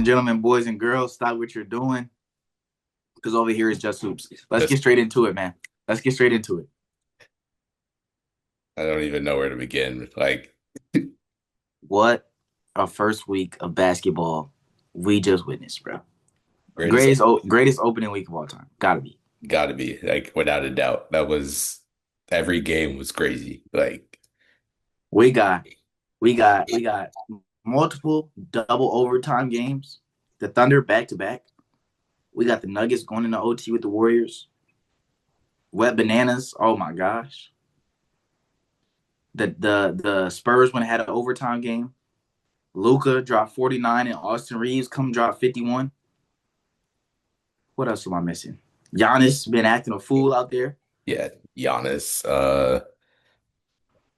gentlemen, boys and girls, stop what you're doing because over here is just hoops. Let's This get straight into it, man. Let's get straight into it. I don't even know where to begin. Like, What a first week of basketball we just witnessed, bro. greatest Greatest opening week of all time. Gotta be. gotta be like without a doubt. That was every game was crazy. Like, We got we got multiple double overtime games. The Thunder back to back. We got the Nuggets going into OT with the Warriors. Wet bananas. Oh my gosh. The Spurs when it had an overtime game. Luca dropped 49 and Austin Reeves come drop 51. What else am I missing? Giannis been acting a fool out there. yeah, Giannis,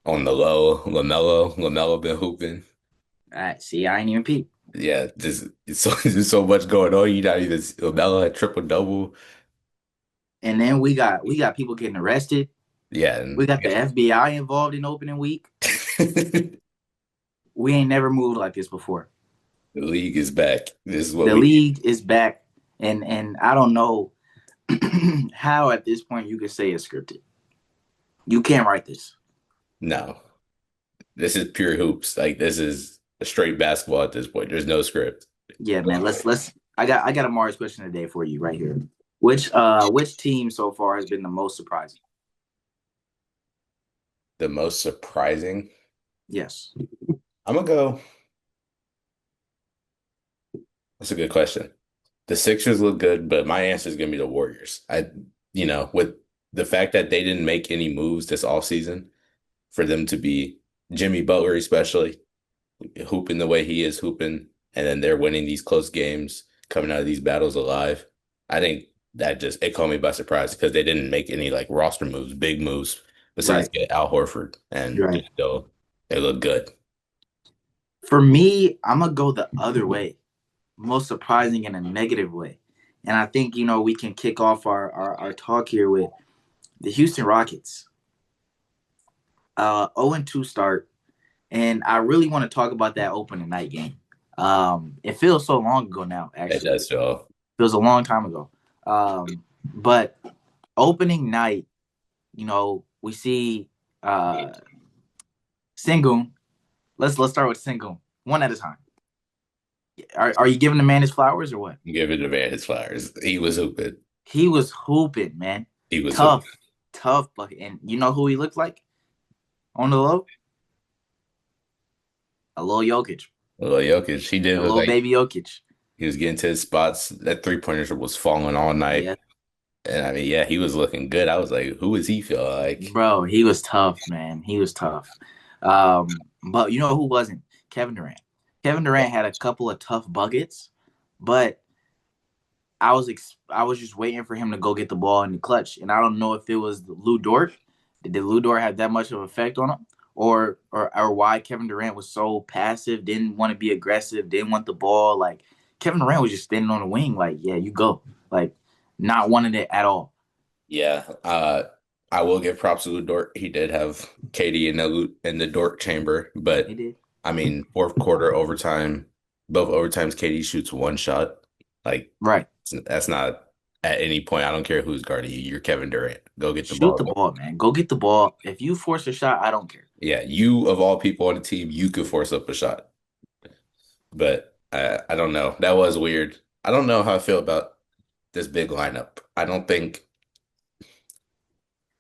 on the low, LaMelo been hooping. All right, see, I ain't even peep. Yeah, just there's so much going on. You not even LaMelo had triple double. And then we got people getting arrested. Yeah, We and got the FBI involved in opening week. the We ain't never moved like this before. league is back. This is what The we league is back, and I don't know how at this point you could say it's scripted. You can't write this. no. This is pure hoops. Like this is a straight basketball at this point. There's no script. Yeah, man. Let's. I got a Mars question today for you right here. Which team so far has been the most surprising? The most surprising. Yes. I'm gonna go. That's a good question. The Sixers look good, but my answer is gonna be the Warriors. With the fact that they didn't make any moves this offseason, for them to be Jimmy Butler, especially hooping the way he is hooping, and then they're winning these close games, coming out of these battles alive. I think that just it caught me by surprise because they didn't make any like roster moves, big moves, besides Right. get Al Horford, and Right. still they look good. For me, I'm gonna go the other way. Most surprising in a negative way. And I think, we can kick off our talk here with the Houston Rockets. 0-2 start. And I really want to talk about that opening night game. It feels so long ago now, It actually. does feel Feels a long time ago. But opening night, we see Sengun. Let's start with Sengun. One at a time. Are you giving the man his flowers or what? giving the man his flowers. He was hooping. He was hooping, man. He was hooping. Tough, tough bucket. And you know who he looked like on the low? A little Jokic, Well, Jokic, he did a look little like baby Jokic. he was getting to his spots. That three-pointer was falling all night. Yeah, And I mean, yeah, he was looking good. I was like, who is he feel like? bro, he was tough, man. He was tough. Um, but you know who wasn't? Kevin Durant. Kevin Durant had a couple of tough buckets, but I was just waiting for him to go get the ball in the clutch, and I don't know if it was Lou Dort. Did Lou Dort have that much of an effect on him, or why Kevin Durant was so passive, didn't want to be aggressive, didn't want the ball? Like Kevin Durant was just standing on the wing, like yeah, you go, like not wanting it at all. Yeah, I will give props to Dort. He did have Katie in the Dort chamber, He but did. I mean, fourth quarter overtime, both overtimes, Katie shoots one shot. Like Right. that's not at any point. I don't care who's guarding you. You're Kevin Durant. Go get the Shoot ball. the ball, man. Go get the ball. If you force a shot, I don't care. Yeah, you of all people on the team, you could force up a shot. But I don't know. That was weird. I don't know how I feel about this big lineup.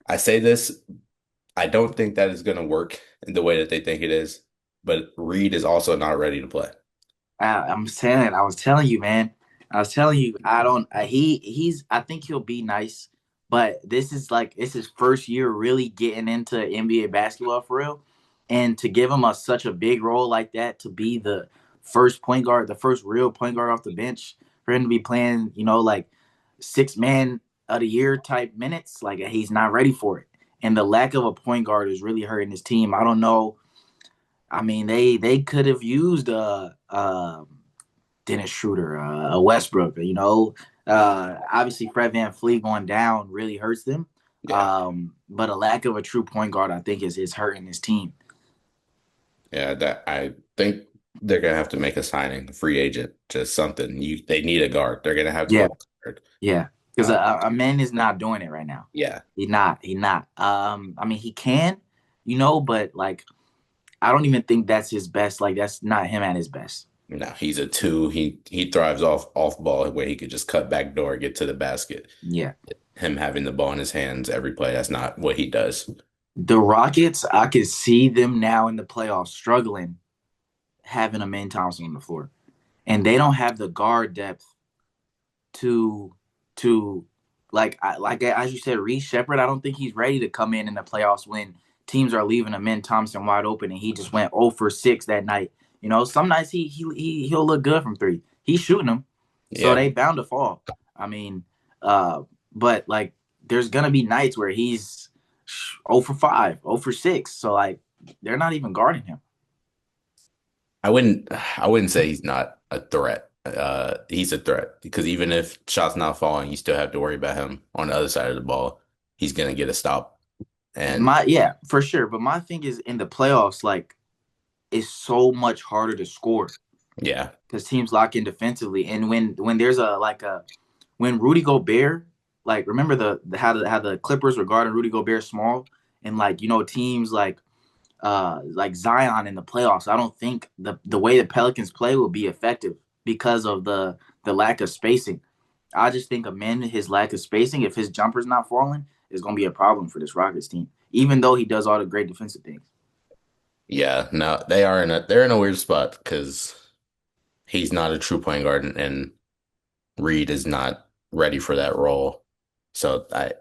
I say this. I don't think that is going to work in the way that they think it is. But Reed is also not ready to play. I was telling you, man. I was telling you, I don't. He's. I think he'll be nice, but this is his first year really getting into NBA basketball for real, and to give him such a big role like that, to be the first point guard, the first real point guard off the bench, for him to be playing, like 6 man of the year type minutes, like he's not ready for it, and the lack of a point guard is really hurting his team. I don't know. I mean, they could have used Dennis Schroeder, a Westbrook. Obviously Fred VanVleet going down really hurts them. Yeah. But a lack of a true point guard, I think, is hurting his team. Yeah, that I think They're gonna have to make a signing, a free agent, just something. They need a guard. They're gonna have to go Yeah, with a guard. yeah. Because Uh, a man is not doing it right now. yeah, He not. He not. I mean, he can, but like I don't even think that's his best. Like that's not him at his best. no, he's a two. He thrives off ball where he could just cut back door, get to the basket. Yeah. Him having the ball in his hands every play, that's not what he does. The Rockets, I could see them now in the playoffs struggling having a Main Thompson on the floor, and they don't have the guard depth to to like as you said, Reece Shepherd. I don't think he's ready to come in the playoffs when teams are leaving a Main Thompson wide open, and he just went 0 for 6 that night. Some nights he'll look good from three. He's shooting them, so Yeah, they bound to fall. I mean, uh, but like there's gonna be nights where he's 0 for 5, 0 for 6. So like they're not even guarding him. I wouldn't say he's not a threat. He's a threat because even if shots not falling, you still have to worry about him on the other side of the ball. He's gonna get a stop. And My Yeah, for sure. But my thing is in the playoffs, like it's so much harder to score yeah, because teams lock in defensively. And when there's a when Rudy Gobert, like remember how the Clippers were guarding Rudy Gobert small, and like teams like Zion in the playoffs. I don't think the way the Pelicans play will be effective because of the lack of spacing. I just think his lack of spacing, if his jumper's not falling, is going to be a problem for this Rockets team. Even though he does all the great defensive things. yeah. No, they're in a weird spot because he's not a true point guard, and Reed is not ready for that role. So I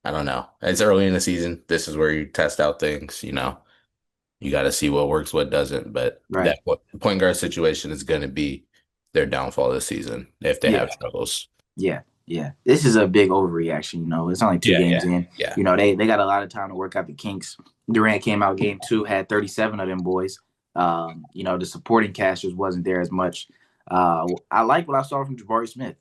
don't know. It's early in the season. This is where you test out things. You got to see what works, what doesn't. But Right. that point guard situation is going to be their downfall this season if they Yeah. have struggles. Yeah. Yeah. This is a big overreaction. It's only two Yeah, games yeah, in. yeah. They got a lot of time to work out the kinks. Durant came out game two, had 37 of them boys. The supporting cast just wasn't there as much. I like what I saw from Jabari Smith.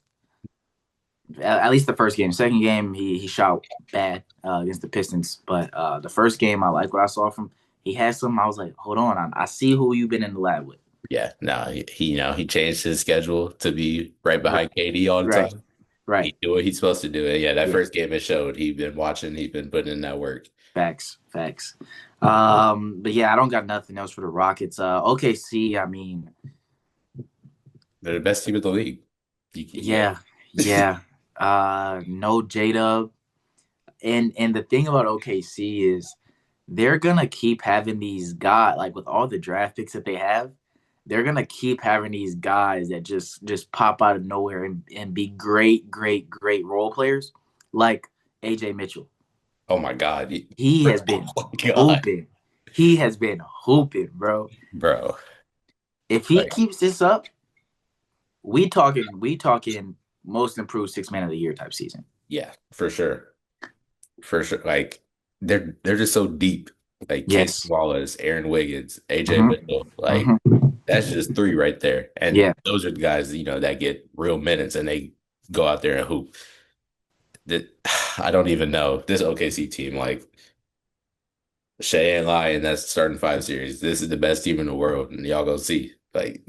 At least the first game. Second game, he shot bad against the Pistons. But the first game, I like what I saw from. He had some. I was like, hold on, I see who you've been in the lab with. Yeah, no, he changed his schedule to be right behind KD all the Right, time. right. He do what he's supposed to do. And yeah, that Yeah, first game it showed. He'd been watching, he'd been putting in that work. facts, facts. But yeah, I don't got nothing else for the Rockets. OKC. I mean, They're the best team in the league. Yeah, yeah, yeah. No J-Dub. And the thing about OKC is they're gonna keep having these guys like with all the draft picks that they have, they're gonna keep having these guys that just pop out of nowhere and be great, great, great role players like AJ Mitchell. Oh my God. He has been Oh my God, hooping. He has been hooping, bro. bro. If he Like, keeps this up, we talking most improved six man of the year type season. yeah, for sure. For sure. Like they're just so deep. Like Kenny Yes. Wallace, Aaron Wiggins, AJ Hmm. Mitchell. Like Hmm. that's just three right there. And Yeah. those are the guys, that get real minutes and they go out there and hoop. That I don't even know. This OKC team, like Shai and Lai in that starting five series, this is the best team in the world. And y'all go see. Like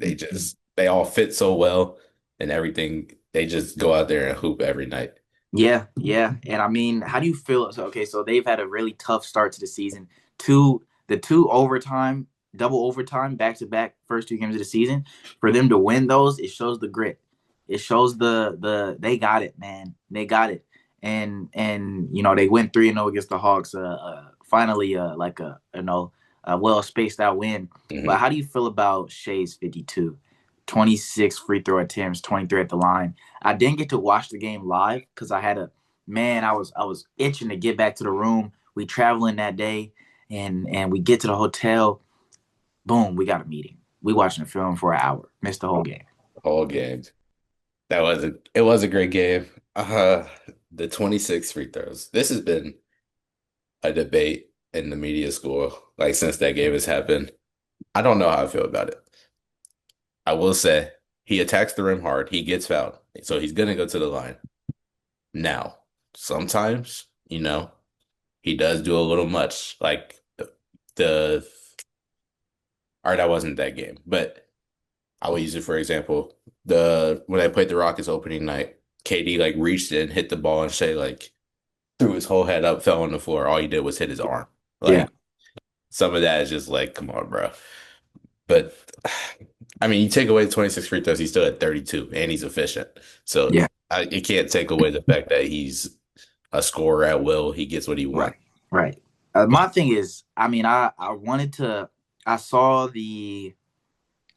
they all fit so well and everything. They just go out there and hoop every night. Yeah, yeah. And I mean, how do you feel? So they've had a really tough start to the season. The two overtime, double overtime, back to back first two games of the season. For them to win those, it shows the grit. It shows the they got it, man. They got it. And they went 3-0 against the Hawks. Finally, like a well spaced out win. But Hmm. how do you feel about Shay's 52? 26 free throw attempts, 23 at the line. I didn't get to watch the game live because I was itching to get back to the room. We traveling that day, and we get to the hotel. Boom, we got a meeting. We watching the film for an hour. Missed the whole game. All games. It was a great game. The 26 free throws. This has been a debate in the media school, like since that game has happened. I don't know how I feel about it. I will say he attacks the rim hard. He gets fouled. So he's gonna go to the line. Now, sometimes, he does do a little much. Like the or that wasn't that game, but I will use it for example. The when I played the Rockets opening night, KD like reached in, hit the ball, and Shai like threw his whole head up, fell on the floor. All he did was hit his arm. Yeah, Like some of that is just like, come on, bro. But I mean, you take away the 26 free throws, he's still at 32, and he's efficient. So yeah, you can't take away the fact that he's a scorer at will. He gets what he right, wants. right. My thing is, I mean, I wanted to. I saw the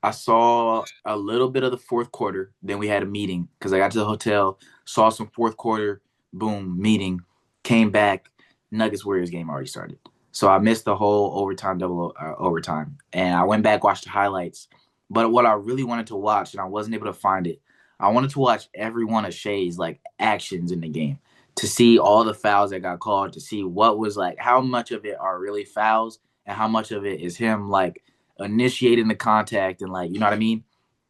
I saw a little bit of the fourth quarter. Then we had a meeting because I got to the hotel, saw some fourth quarter, boom, meeting, came back. Nuggets Warriors game already started. So I missed the whole overtime, double overtime. And I went back, watched the highlights. But what I really wanted to watch, and I wasn't able to find it, I wanted to watch every one of Shai's like actions in the game to see all the fouls that got called, to see what was like, how much of it are really fouls and how much of it is him like initiating the contact and like, you know what I mean?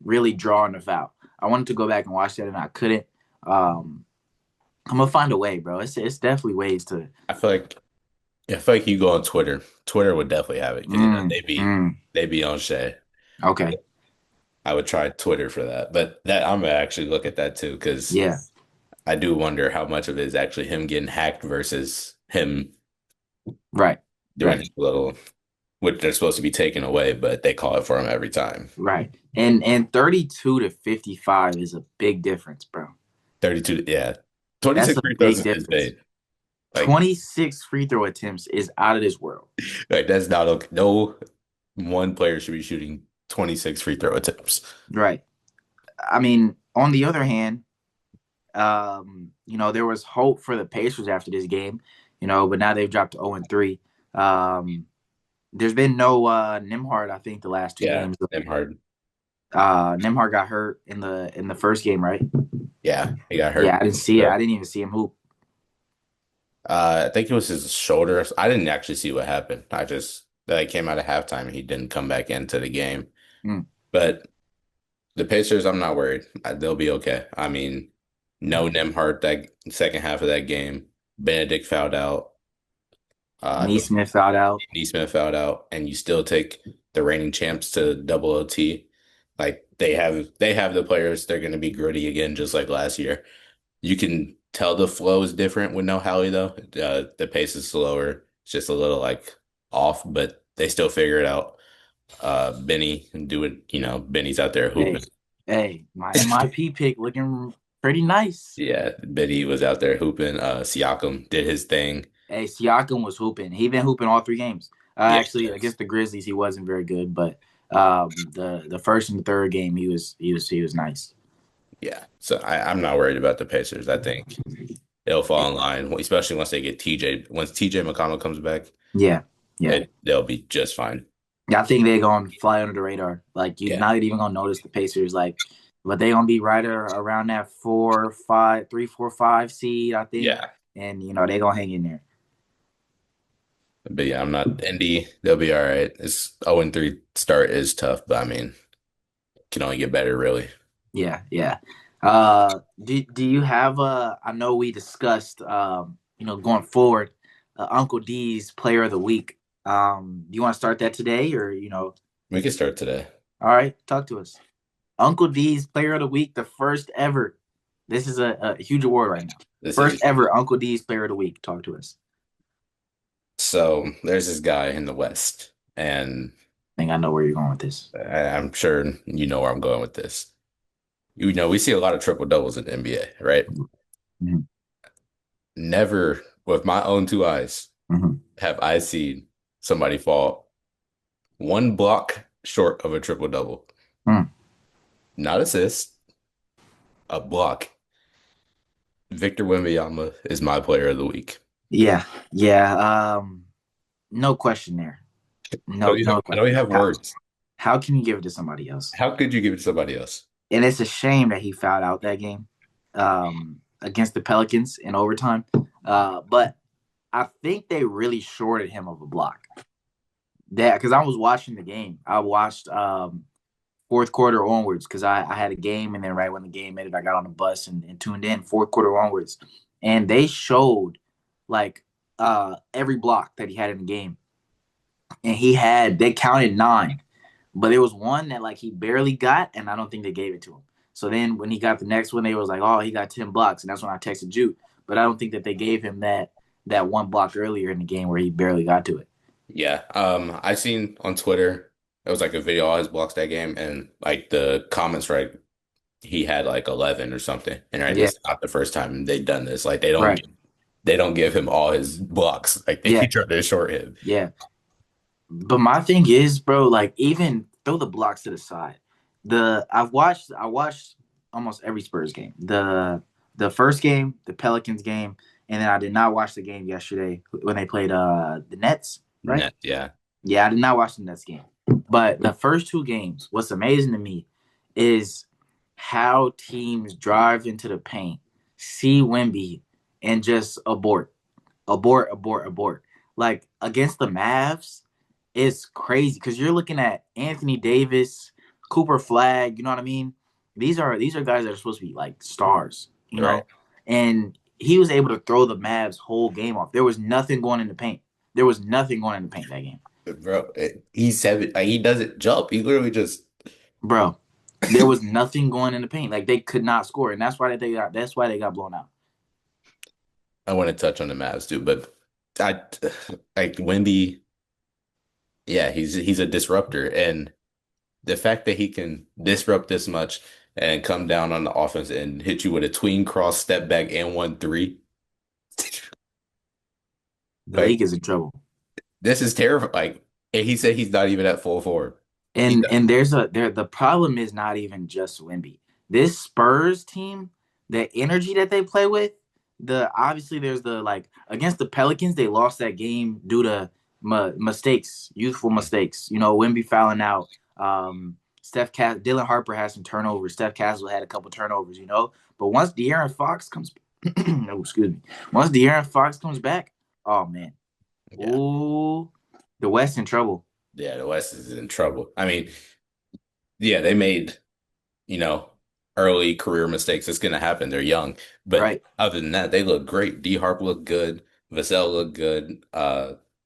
Really drawing the foul. I wanted to go back and watch that and I couldn't. I'm gonna find a way, bro. It's definitely ways to. I feel like I feel like you go on Twitter. Twitter would definitely have it because you know Mm, mm, they be on Shai. okay. I would try Twitter for that, but that I'm gonna actually look at that too because Yeah. I do wonder how much of it is actually him getting hacked versus him Right. doing Right. his little, which they're supposed to be taken away, but they call it for him every time. Right. And 32 to 55 is a big difference, bro. 32, yeah. That's 26 a free throws big is difference. insane. Like, 26 free throw attempts is out of this world. like that's not okay. No one player should be shooting 26 free throw attempts. Right. I mean, on the other hand, there was hope for the Pacers after this game, but now they've dropped to 0-3. There's been no Nimhard, I think, the last two Yeah, games. them hard. Nimhard got hurt in the first game, right? Yeah, he got Yeah, hurt. I didn't see it. I didn't even see him hoop. I think it was his shoulder. I didn't actually see what happened. I just that he came out of halftime and he didn't come back into the game. Mm. But the Pacers, I'm not worried. They'll be okay. I mean, no Nembhard that second half of that game. Benedict fouled out. I believe Neesmith fouled out. Neesmith fouled out, and you still take the reigning champs to double OT. Like they have the players. They're going to be gritty again, just like last year. You can tell the flow is different with no Hallie though. The pace is slower. It's just a little like off, but they still figure it out. Benny and do it. Benny's out there Hey, hooping. hey, my MIP pick looking pretty nice. Yeah, Benny was out there hooping. Siakam did his thing. Hey, Siakam was hooping. He been hooping all three games. Yeah, Actually, yes. against the Grizzlies, he wasn't very good, but the first and the third game, he was nice. Yeah. So I'm not worried about the Pacers. I think they'll fall in line, especially once they get TJ. Once TJ McConnell comes back, Yeah, yeah. they'll be just fine. Yeah, I think they're gonna fly under the radar. Like you're Yeah. not even gonna notice the Pacers. Like, but they gonna be right around that 4, 5, 3, 4, 5 seed, I think. Yeah. And they gonna hang in there. But yeah, I'm not Indy. They'll be all right. It's 0-3 start is tough, but I mean, can only get better, really. Yeah, yeah. Do you have I know we discussed going forward, Uncle D's Player of the Week. Do you want to start that today or? We can start today. All right, talk to us. Uncle D's Player of the Week, the first ever. This is a huge award right now. This First is ever Uncle D's Player of the Week. Talk to us. so there's this guy in the West, and I think I know where you're going with this. I'm sure you know where I'm going with this. We see a lot of triple doubles in the NBA, right? Mhm, Never with my own two eyes mhm, have I seen somebody fall one block short of a triple double. mm. Not assist, a block. Victor Wembanyama is my player of the week. Yeah, yeah. No question there. No, no I don't question. even have words. How can you give it to somebody else? How could you give it to somebody else? And it's a shame that he fouled out that game against the Pelicans in overtime. But I think they really shorted him of a block. That because I was watching the game. I watched fourth quarter onwards because I had a game, and then right when the game ended, I got on the bus and tuned in fourth quarter onwards, and they showed like every block that he had in the game, and they counted 9. But there was one that like he barely got, and I don't think they gave it to him. So then when he got the next one, they was like, "Oh, he got 10 blocks," and that's when I texted Jude. But I don't think that they gave him that one block earlier in the game where he barely got to it. Yeah. I seen on Twitter it was like a video of all his blocks that game, and like the comments right, he had like 11 or something. And right, Yeah, this is not the first time they've done this. Like right. they don't give him all his blocks. Like they Yeah, try to short him. yeah. But my thing is, bro, like even throw the blocks to the side. I watched almost every Spurs game. The first game, the Pelicans game, and then I did not watch the game yesterday when they played the Nets, right? Net, yeah. Yeah, I did not watch the Nets game. But the first two games, what's amazing to me is how teams drive into the paint, see Wemby, and just abort, abort, abort, abort. Like against the Mavs, it's crazy because you're looking at Anthony Davis, Cooper Flag. You know what I mean? These are guys that are supposed to be like stars. You Right. know, and he was able to throw the Mavs whole game off. There was nothing going in the paint. There was nothing going in the paint that game, Bro, he's seven. Like, he doesn't jump. He literally just. bro. There was nothing going in the paint. Like they could not score, and that's why they got. That's why they got blown out. I want to touch on the Mavs too, but I like Wemby. Yeah, he's a disruptor, and the fact that he can disrupt this much and come down on the offense and hit you with a tween cross, step back, and 1-3, The like league is in trouble. this is terrifying. Like, and he said he's not even at full form. He And there the problem is not even just Wimby. This Spurs team, the energy that they play with, the obviously there's the like against the Pelicans, they lost that game due to mistakes, youthful mistakes. You know, Wimby fouling out. Dylan Harper has some turnovers. Steph Castle had a couple turnovers. You know, but once De'Aaron Fox comes, oh, excuse me, once De'Aaron Fox comes back, oh man, yeah, ooh, the West in trouble. yeah, the West is in trouble. I mean, yeah, they made, you know, early career mistakes. It's gonna happen. They're young. But Right. other than that, they look great. D Harp looked good. Vassell looked good.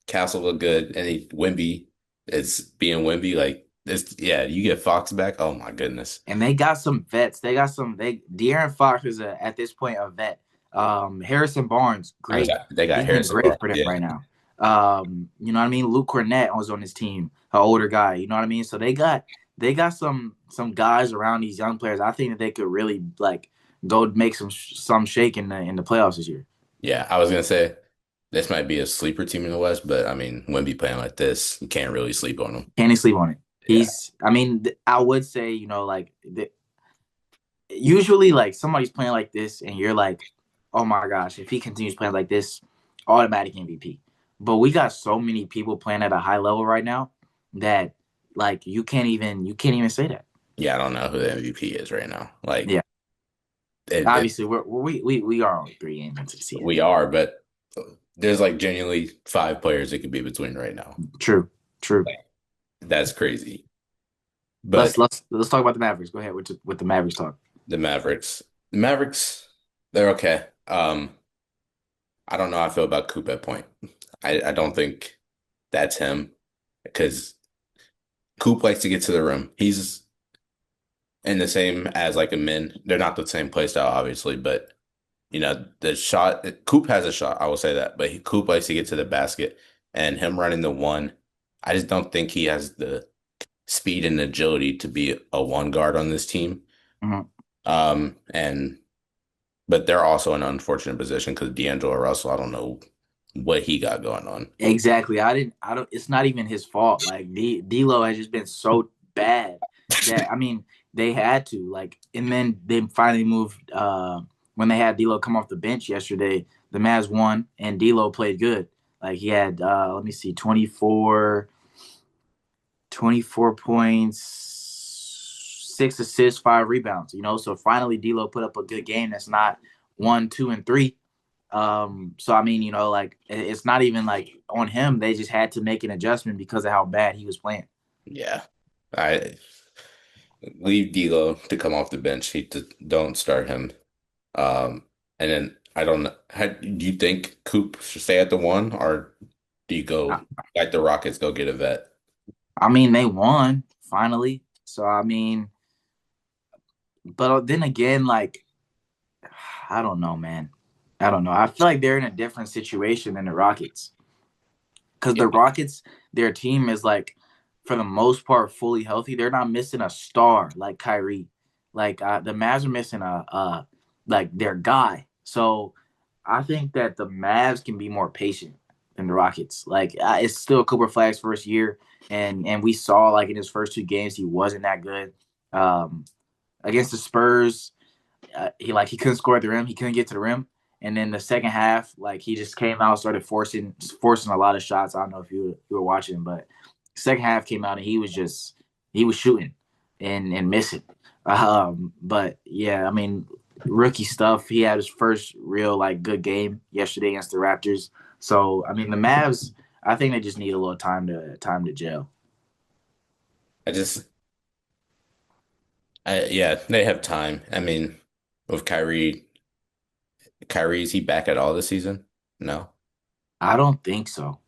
Castle looked good. And Wimby is being Wimby. Like this, yeah, you get Fox back. Oh my goodness. And they got some vets. They got some. They De'Aaron Fox is at this point a vet. Harrison Barnes, great. They got He's been Harrison great Barnes. for them Yeah. right now. You know what I mean? Luke Cornett was on his team, an older guy. You know what I mean? So they got some guys around these young players. I think that they could really like go make some shake in the playoffs this year. Yeah. I was gonna say this might be a sleeper team in the West, but I mean, Wimby playing like this, you can't really sleep on him. Can't sleep on it. Yeah. I mean, I would say, like usually like somebody's playing like this and you're like, oh my gosh, if he continues playing like this, automatic MVP. But we got so many people playing at a high level right now that like you can't even say that. Yeah, I don't know who the MVP is right now. Like Yeah. it, Obviously we are only 3 games into the season. we are, but there's like genuinely five players it could be between right now. True. True. Like that's crazy. Let's But let's let's talk about the Mavericks. Go ahead with the Mavericks talk. the Mavericks, they're okay. I don't know how I feel about Coop at point. I don't think that's him because Coop likes to get to the rim. He's in the same as like a min. They're not the same play style, obviously, but the shot. Coop has a shot. I will say that, but Coop likes to get to the basket, and him running the one. I just don't think he has the speed and agility to be a one guard on this team. Mhm. And but they're also in an unfortunate position because D'Angelo Russell, I don't know what he got going on. Exactly. I don't. It's not even his fault. Like D'Lo has just been so bad that I mean they had to like, and then they finally moved. When they had D'Lo come off the bench yesterday, the Mavs won and D'Lo played good. Like he had let me see, 24 points, 6 assists, 5 rebounds. So finally D'Lo put up a good game. That's not 1, 2, and 3. So I mean, like it's not even like on him. They just had to make an adjustment because of how bad he was playing. Yeah, I leave D'Lo to come off the bench. Don't start him. And then I don't know. Do you think Coop should stay at the one, or do you I, go like the Rockets go get a vet? I mean, they won finally. So I mean, but then again, like I don't know, man. I don't know. I feel like they're in a different situation than the Rockets because Yeah, the Rockets, their team is like, for the most part, fully healthy. They're not missing a star like Kyrie. Like the Mavs are missing like their guy. So I think that the Mavs can be more patient than the Rockets. Like it's still Cooper Flag's first year, and we saw like in his first two games he wasn't that good. Um, Against the Spurs, he couldn't score at the rim. He couldn't get to the rim. And then the second half, like he just came out, started forcing a lot of shots. I don't know if you were watching, but second half came out and he was shooting and missing. But yeah, I mean, rookie stuff. He had his first real like good game yesterday against the Raptors. So I mean, the Mavs, I think they just need a little time to gel. I just yeah, they have time. I mean, with Kyrie, is he back at all this season? No. I don't think so.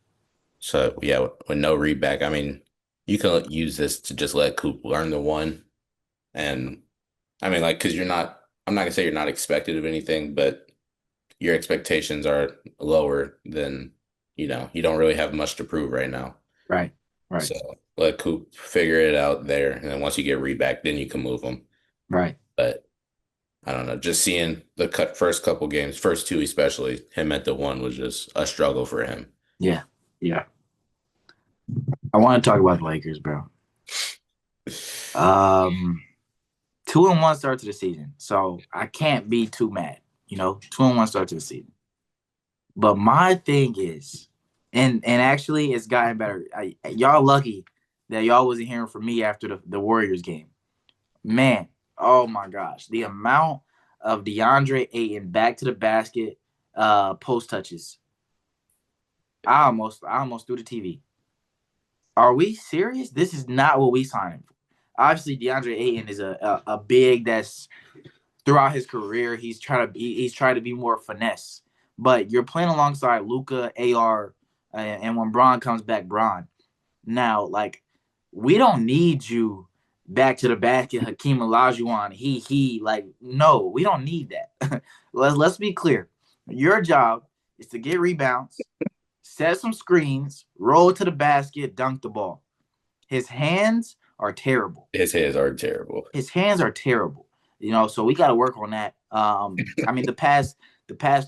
So yeah, with no read back, I mean, you can use this to just let Coop learn the one. And I mean, like, because I'm not gonna say you're not expected of anything, but your expectations are lower than, you don't really have much to prove right now. Right. Right. So let Coop figure it out there. And then once you get read back, then you can move them. Right. But I don't know, just seeing the first couple games, first two especially, him at the one was just a struggle for him. Yeah. Yeah. I want to talk about the Lakers, bro. Um, 2-1 start to the season, so I can't be too mad. 2-1 start to the season. But my thing is, and actually, it's gotten better. Y'all lucky that y'all wasn't hearing from me after the Warriors game. Man, oh my gosh, the amount of DeAndre Ayton back to the basket, post touches. I almost threw the TV. Are we serious? This is not what we signed for. Obviously, DeAndre Ayton is a big that's throughout his career he's tried to be more finesse. But you're playing alongside Luka, AR, and when Braun comes back, Braun. Now, like, we don't need you back to the basket, Hakeem Olajuwon. He like no, we don't need that. Let's be clear. Your job is to get rebounds, set some screens, roll to the basket, dunk the ball. His hands are terrible. His hands are terrible. His hands are terrible. So we got to work on that. I mean, the past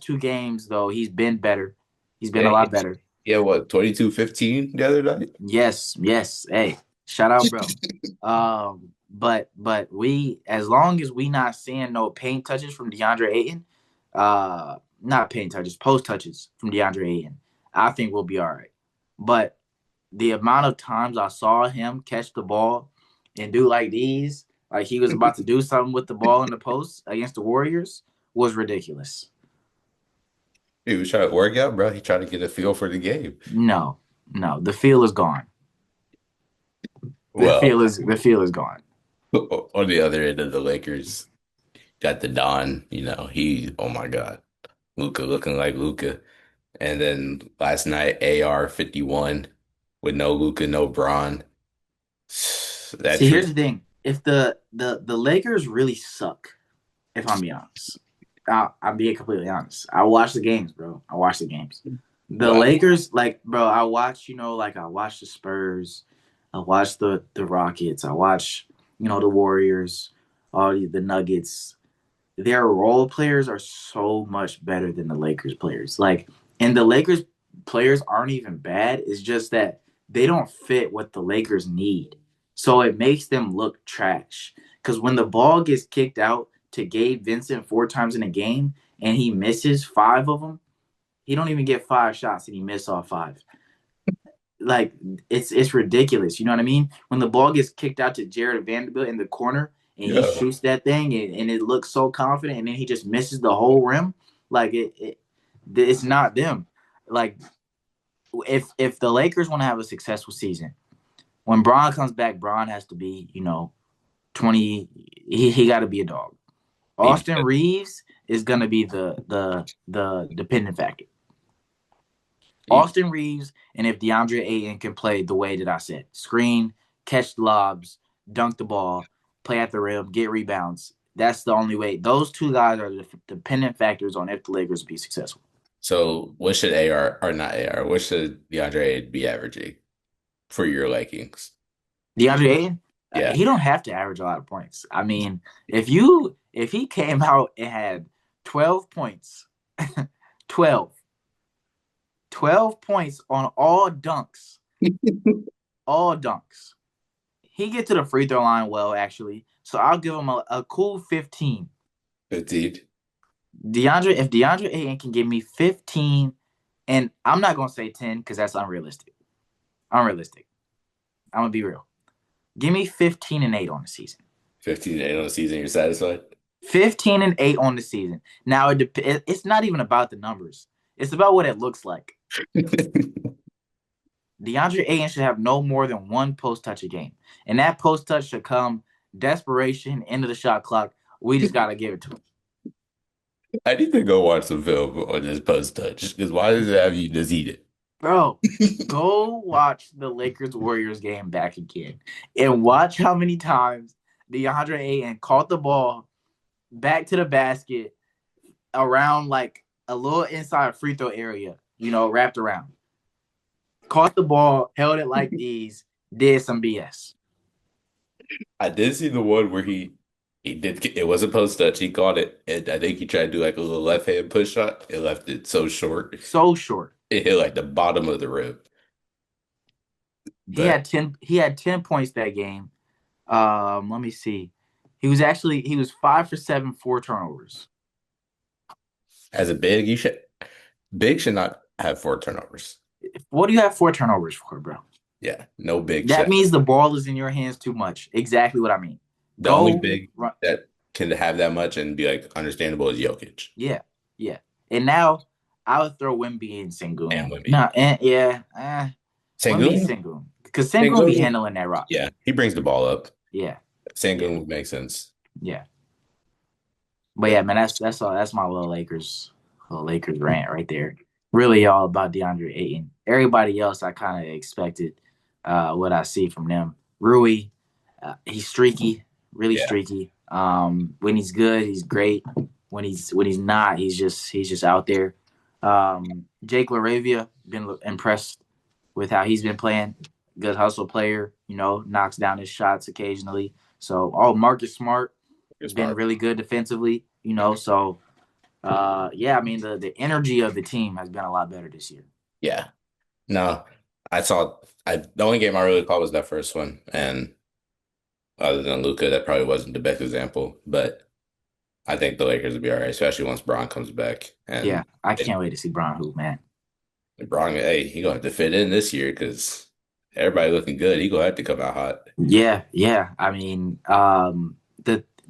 two games though, he's been better. He's been Yeah, a lot better. yeah, what, 22-15 the other night? Yes, yes. Hey, shout out, bro. But we, as long as we not seeing no paint touches from DeAndre Ayton, not paint touches, post touches from DeAndre Ayton, I think we'll be all right. But the amount of times I saw him catch the ball and do like these, like he was about to do something with the ball in the post against the Warriors, was ridiculous. He was trying to work out, bro. He tried to get a feel for the game. No, no, the feel is gone. The Well, feel is the feel is gone. on the other end of the Lakers, got the Don, oh my God, Luca looking like Luca. And then last night, AR 51 with no Luca, no Braun. That See, tree, here's the thing: if the Lakers really suck, if I'm being honest, I'll be completely honest. I watch the games, bro. I watch the games. The well, Lakers, like, bro, I watch, like I watch the Spurs, I watch the Rockets, I watch, the Warriors, all the Nuggets. Their role players are so much better than the Lakers players. Like, and the Lakers players aren't even bad. It's just that they don't fit what the Lakers need. So it makes them look trash. Because when the ball gets kicked out to Gabe Vincent four times in a game and he misses five of them, he don't even get five shots and he missed all five. Like it's ridiculous. You know what I mean? When the ball gets kicked out to Jared Vanderbilt in the corner and he yeah. shoots that thing and it looks so confident and then he just misses the whole rim, like it's not them. Like if the Lakers want to have a successful season, when Braun comes back, Braun has to be 20. He got to be a dog. He, Austin Reeves is gonna be the dependent factor. he, Austin Reeves, and if DeAndre Ayton can play the way that I said, screen, catch lobs, dunk the ball, play at the rim, get rebounds. That's the only way. Those two guys are the dependent factors on if the Lakers be successful. So what should AR or not AR? What should DeAndre be averaging for your Lakings? DeAndre Ayton, Yeah. he don't have to average a lot of points. I mean, if he came out and had 12 points, 12, 12 points on all dunks. He get to the free throw line well, actually. So I'll give him a cool 15. 15. If DeAndre Ayton can give me 15, and I'm not gonna say 10 because that's unrealistic. Unrealistic. I'm gonna be real. Give me 15 and 8 on the season. 15 and 8 on the season, you're satisfied? 15 and 8 on the season. Now it's not even about the numbers. It's about what it looks like. DeAndre Ayton should have no more than one post touch a game. And that post touch should come desperation, into the shot clock. We just gotta give it to him. I need to go watch some film on this post touch because why does it have you just eat Bro, it? go watch the Lakers Warriors game back again and watch how many times DeAndre Ayton caught the ball back to the basket around like a little inside free throw area, wrapped around. Caught the ball, held it like these, did some BS. I did see the one where he did it was a post touch. He caught it, and I think he tried to do like a little left hand push shot. It left it so short. So short. It hit like the bottom of the rim. He But had 10 points that game. Let me see. He was 5 for 7, 4 turnovers. as a big should not have 4 turnovers. What do you have 4 turnovers for, bro? Yeah, no big That shot. means the ball is in your hands too much. Exactly what I mean. The only Go big run. that can have that much and be like understandable is Jokic Yeah, yeah. And now I would throw Wimby and and Sengun. Wemby. No, yeah, Wimby Sengun, Sengun, because Sengun be Sengun, handling that rock. yeah, he brings the ball up. Yeah, yeah, Sengun would make sense. yeah. But yeah, man, that's all. That's my little Lakers rant right there. Really all about DeAndre Ayton. Everybody else, I kind of expected what I see from them. Rui, he's streaky, really Yeah, streaky. When he's good, he's great. When he's not, he's just out there. Jake LaRavia, been impressed with how he's been playing. Good hustle player, knocks down his shots occasionally. So, Marcus Smart you're been smart. really good defensively, so yeah, I mean the energy of the team has been a lot better this year. Yeah. No, the only game I really caught was that first one, and other than Luca, that probably wasn't the best example. But I think the Lakers will be all right, especially once Bron comes back. Yeah, And I can't wait to see Brown hoop, man. Bron, hey, he gonna have to fit in this year because everybody looking good. He gonna have to come out hot. Yeah, yeah. I mean,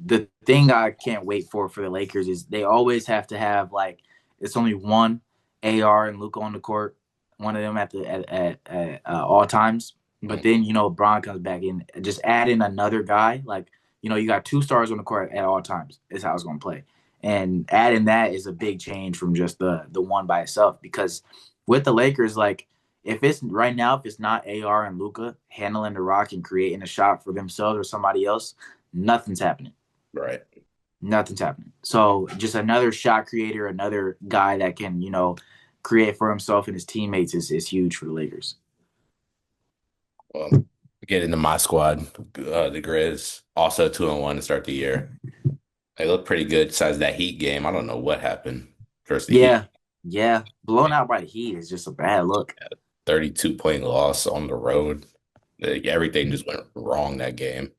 the thing I can't wait for the Lakers is they always have to have like it's only one AR and Luca on the court, one of them at all times. But Mhm. then Bron comes back in, just add in another guy. Like you got two stars on the court at all times. Is how it's going to play, and adding that is a big change from just the one by itself. Because with the Lakers, like if it's right now, if it's not AR and Luca handling the rock and creating a shot for themselves or somebody else, nothing's happening. Right. Nothing's happening. So just another shot creator, another guy that can, create for himself and his teammates is huge for the Lakers. Well, get into my squad. The Grizz also 2-1 to start the year. They look pretty good. Besides that Heat game, I don't know what happened. First, the Heat Yeah. Yeah. Blown out by the Heat is just a bad look. 32-point loss on the road. Like, everything just went wrong that game.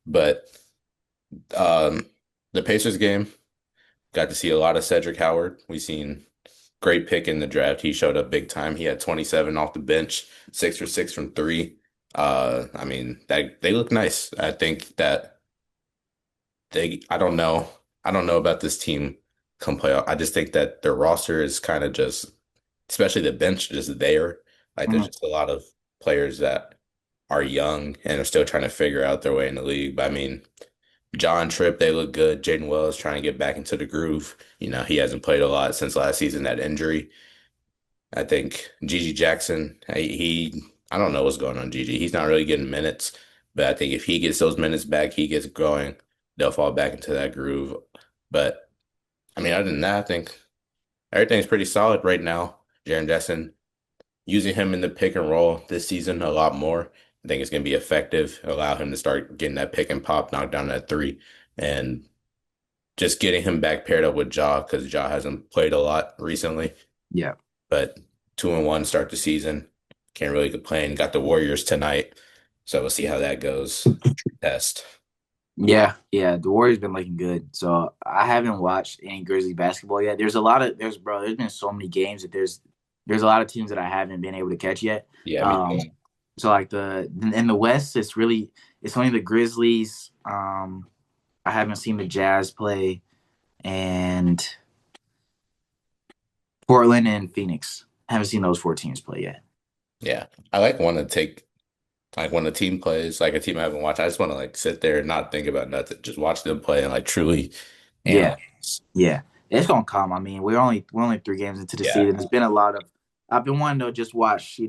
But um, the Pacers game, got to see a lot of Cedric Howard. We seen great pick in the draft. He showed up big time. He had 27 off the bench, 6 for 6 from three. I mean, that they look nice. I think that I don't know. I don't know about this team come playoff. I just think that their roster is kind of just, especially the bench, just there. Like there's Mhm. just a lot of players that are young and are still trying to figure out their way in the league. But I mean, John Tripp, they look good. Jaden Wells trying to get back into the groove. He hasn't played a lot since last season, that injury. I think Gigi Jackson, I don't know what's going on, Gigi. He's not really getting minutes. But I think if he gets those minutes back, he gets going, they'll fall back into that groove. But I mean, other than that, I think everything's pretty solid right now. Jaren Jackson, using him in the pick and roll this season a lot more. I think it's going to be effective. Allow him to start getting that pick and pop, knock down that three, and just getting him back paired up with Ja because Ja hasn't played a lot recently. Yeah. But 2-1 start the season. Can't really complain. Got the Warriors tonight, so we'll see how that goes. Test. Yeah, yeah, the Warriors been looking good. So I haven't watched any Grizzly basketball yet. There's been so many games that there's a lot of teams that I haven't been able to catch yet. Yeah, me Um, too. so like in the West, it's only the Grizzlies. I haven't seen the Jazz play and Portland and Phoenix. I haven't seen those four teams play yet. Yeah, I like want to take like when a team plays like a team I haven't watched. I just want to like sit there and not think about nothing. Just watch them play and like truly Yeah, analyze. yeah, it's gonna come. I mean, we're only 3 games into the Yeah, season. It's been a lot of. I've been wanting to just watch,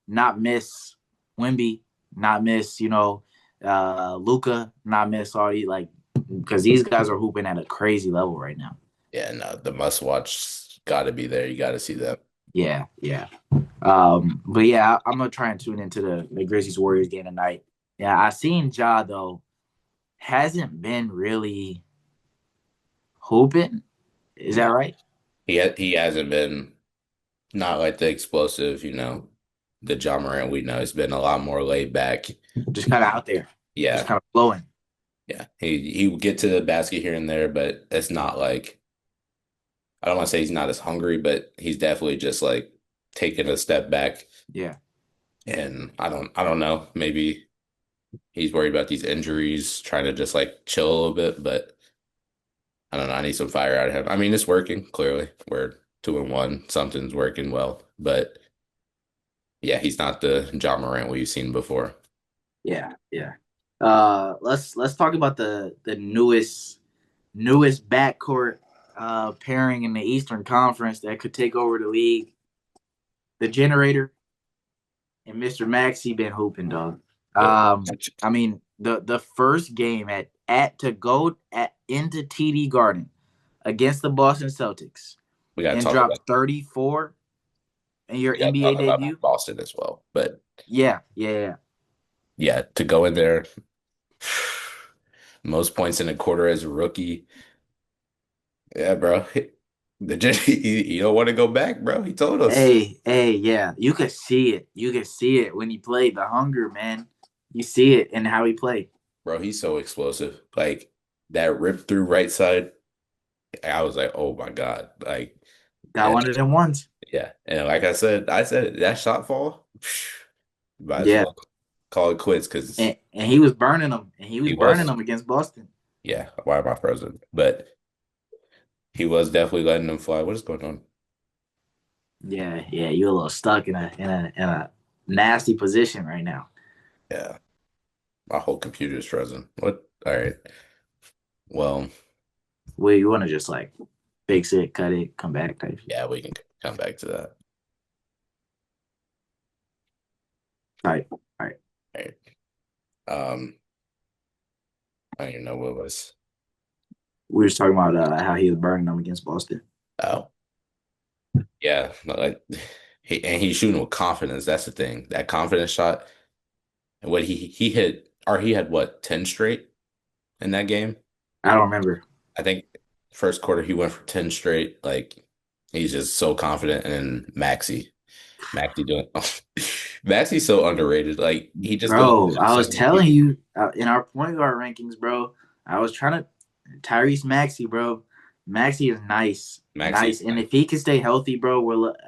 not miss Wimby, not miss, Luca, not miss all these because these guys are hooping at a crazy level right now. yeah. No, the must watch got to be there. You got to see them. Yeah, yeah. But yeah, I'm gonna try and tune into the Grizzlies Warriors game tonight. Yeah, I seen Ja though hasn't been really hooping. Is that No, right? he hasn't been not like the explosive, the John Morant we know. He's been a lot more laid back. Just kind of out there, just Yeah, kind of flowing. yeah. He would get to the basket here and there, but it's not like I don't want to say he's not as hungry, but he's definitely just like taking a step back. Yeah. And I don't know. Maybe he's worried about these injuries, trying to just like chill a little bit, but I don't know. I need some fire out of him. I mean, it's working, clearly. We're 2-1. Something's working well. But yeah, he's not the John Morant we've seen before. Yeah, yeah. Let's talk about the newest backcourt pairing in the Eastern Conference that could take over the league. The Generator and Mr. Maxey been hooping, dog. Yeah. I mean the first game at to go at into TD Garden against the Boston Celtics We gotta and talk about dropped 34 in your we gotta NBA talk about debut. Boston as well. But Yeah, yeah, yeah. yeah, to go in there, most points in a quarter as a rookie. Yeah, bro. You don't want to go back, bro. He told us. Hey, yeah. You could see it. You could see it when he played. The hunger, man. You see it in how he played. Bro, he's so explosive. Like that rip through right side. I was like, oh my God. Like, Got and one of them ones. yeah. And like I said that shot fall, might as Yeah. well call it quits because And he was burning them. And he was he burning was. them against Boston. Yeah, why am I frozen? But he was definitely letting them fly. What is going on? Yeah, yeah. You're a little stuck in a nasty position right now. Yeah, my whole computer is frozen. What? All right. Well, Where you want to just fix it, cut it, come back type shit. yeah, we can come back to that. All right. All right. All right. Um, I don't even know what it was. We were just talking about how he was burning them against Boston. Oh, yeah. Like he's shooting with confidence. That's the thing. That confidence shot. And what he hit, or he had what, 10 straight in that game? I don't remember. I think first quarter he went for 10 straight. Like he's just so confident. And then Maxi doing Maxi's so underrated. Like he just goes Bro, to I so was many telling people. you in our point guard rankings, bro. I was trying to Tyrese Maxey, bro. Maxey is nice, Maxi, nice, and if he can stay healthy, bro,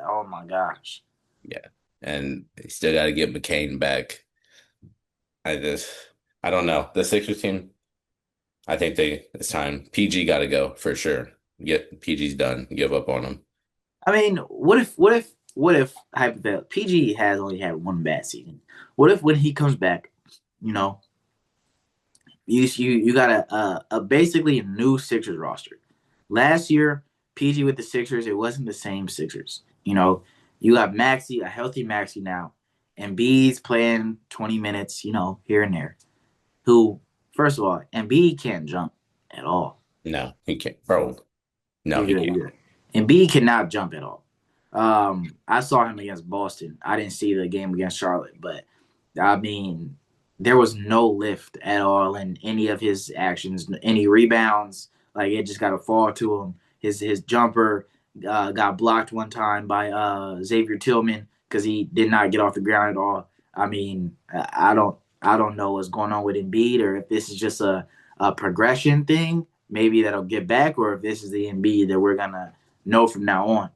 oh my gosh. yeah. And he still got to get McCain back. I just I don't know. The Sixers team, I think it's time. PG got to go for sure. Get PG's done. Give up on him. I mean, what if hypothetically PG has only had one bad season? What if when he comes back, you know, you got a basically a new Sixers roster. Last year, PG with the Sixers, it wasn't the same Sixers. You got Maxi, a healthy Maxi now, Embiid's playing 20 minutes, here and there. Who, first of all, Embiid can't jump at all. No, he can't, bro. No, You're he good. can't. You're good. Embiid cannot jump at all. I saw him against Boston. I didn't see the game against Charlotte, but I mean, there was no lift at all in any of his actions, any rebounds. Like it just got to fall to him. His jumper got blocked one time by Xavier Tillman because he did not get off the ground at all. I mean, I don't know what's going on with Embiid or if this is just a progression thing. Maybe that'll get back, or if this is the Embiid that we're gonna know from now on.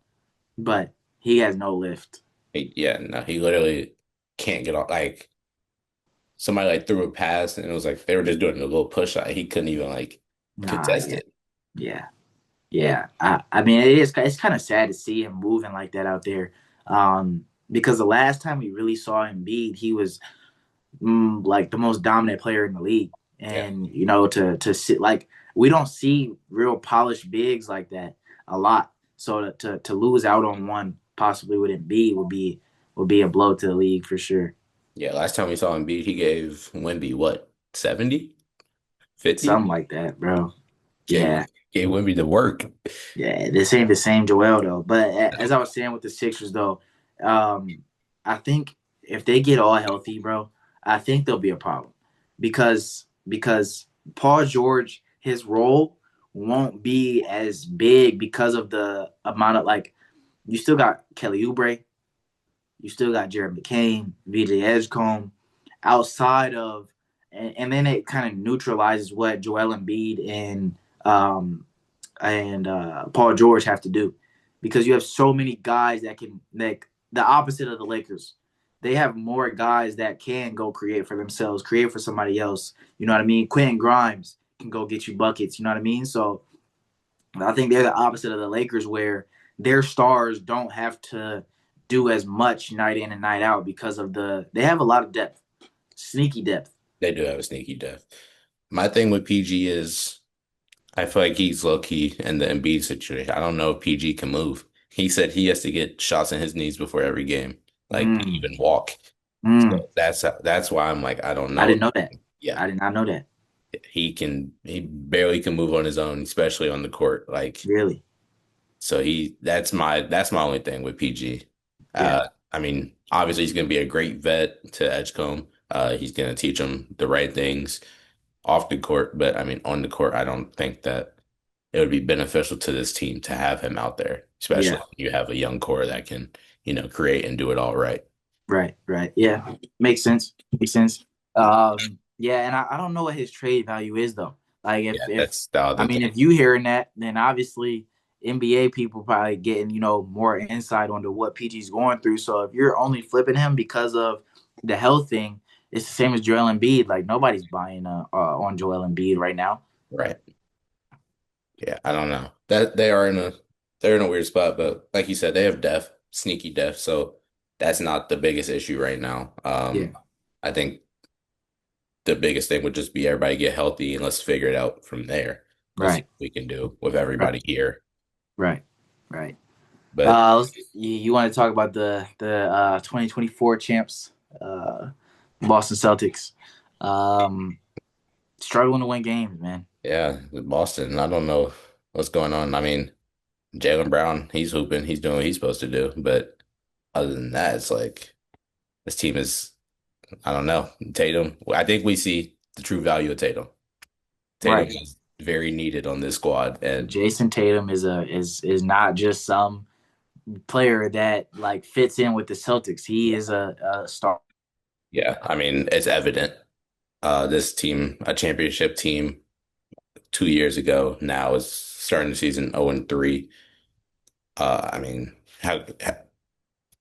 But he has no lift. Yeah, no, he literally can't get off. Like somebody like threw a pass and it was like they were just doing a little push shot. He couldn't even like Nah, contest yeah, it. yeah. Yeah, I mean it's kind of sad to see him moving like that out there, because the last time we really saw him beat, he was like the most dominant player in the league, Yeah. and to sit like we don't see real polished bigs like that a lot. So to lose out on one possibly with Embiid would be a blow to the league for sure. Yeah, last time we saw him beat, he gave Wemby what, 70? 50? Something like that, bro. Gave Yeah. gave Wemby the work. Yeah, this ain't the same Joel though. But as I was saying with the Sixers though, I think if they get all healthy, bro, I think there'll be a problem because Paul George, his role won't be as big because of the amount of like you still got Kelly Oubre, you still got Jared McCain, VJ Edgecombe, outside of, and then it kind of neutralizes what Joel Embiid and Paul George have to do because you have so many guys that can like the opposite of the Lakers. They have more guys that can go create for themselves, create for somebody else. You know what I mean? Quentin Grimes can go get you buckets. You know what I mean? So I think they're the opposite of the Lakers where their stars don't have to do as much night in and night out because of they have a lot of depth, sneaky depth. They do have a sneaky death. My thing with PG is I feel like he's low key in the Embiid situation. I don't know if PG can move. He said he has to get shots in his knees before every game, like to Mm, even walk. mm. So that's why I'm like, I don't I know. didn't know that. Yeah, I did not know that. he barely can move on his own, especially on the court. Like Really? so that's my only thing with PG. Yeah. I mean, obviously he's gonna be a great vet to Edgecombe. He's gonna teach him the right things off the court, but I mean on the court, I don't think that it would be beneficial to this team to have him out there, especially Yeah. when you have a young core that can, create and do it all right. Right. Right. Yeah. Makes sense. Makes sense. Yeah, and I don't know what his trade value is though. Like Yeah, if that's the I other mean thing. if you hearing that, then obviously NBA people probably getting, more insight onto what PG's going through. So if you're only flipping him because of the health thing, it's the same as Joel Embiid. Like nobody's buying on Joel Embiid right now. Right. Yeah, I don't know. That they're in a weird spot, but like you said, they have depth, sneaky depth, so that's not the biggest issue right now. Yeah. I think the biggest thing would just be everybody get healthy and let's figure it out from there. Let's see Right. what we can do with Right. everybody here. Right. Right. But You want to talk about the 2024 champs, Boston Celtics, um, struggling to win games, man. yeah, with Boston, I don't know what's going on. I mean, Jaylen Brown, he's hooping, he's doing what he's supposed to do, but other than that, it's like this team is, I don't know. Tatum, I think we see the true value of Tatum. Tatum Right. is very needed on this squad, and Jason Tatum is not just some player that like fits in with the Celtics. He is a star. yeah, I mean, it's evident. This team, a championship team 2 years ago, now is starting the season 0-3. I mean,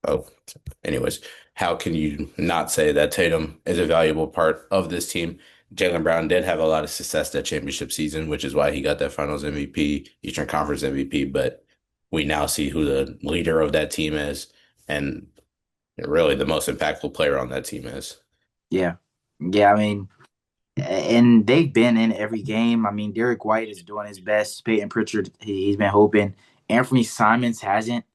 oh, anyways, how can you not say that Tatum is a valuable part of this team? Jaylen Brown did have a lot of success that championship season, which is why he got that Finals MVP, Eastern Conference MVP. But we now see who the leader of that team is, and really the most impactful player on that team is. Yeah, yeah. I mean, and they've been in every game. I mean, Derek White is doing his best. Peyton Pritchard, he's been hoping. Anthony Simons hasn't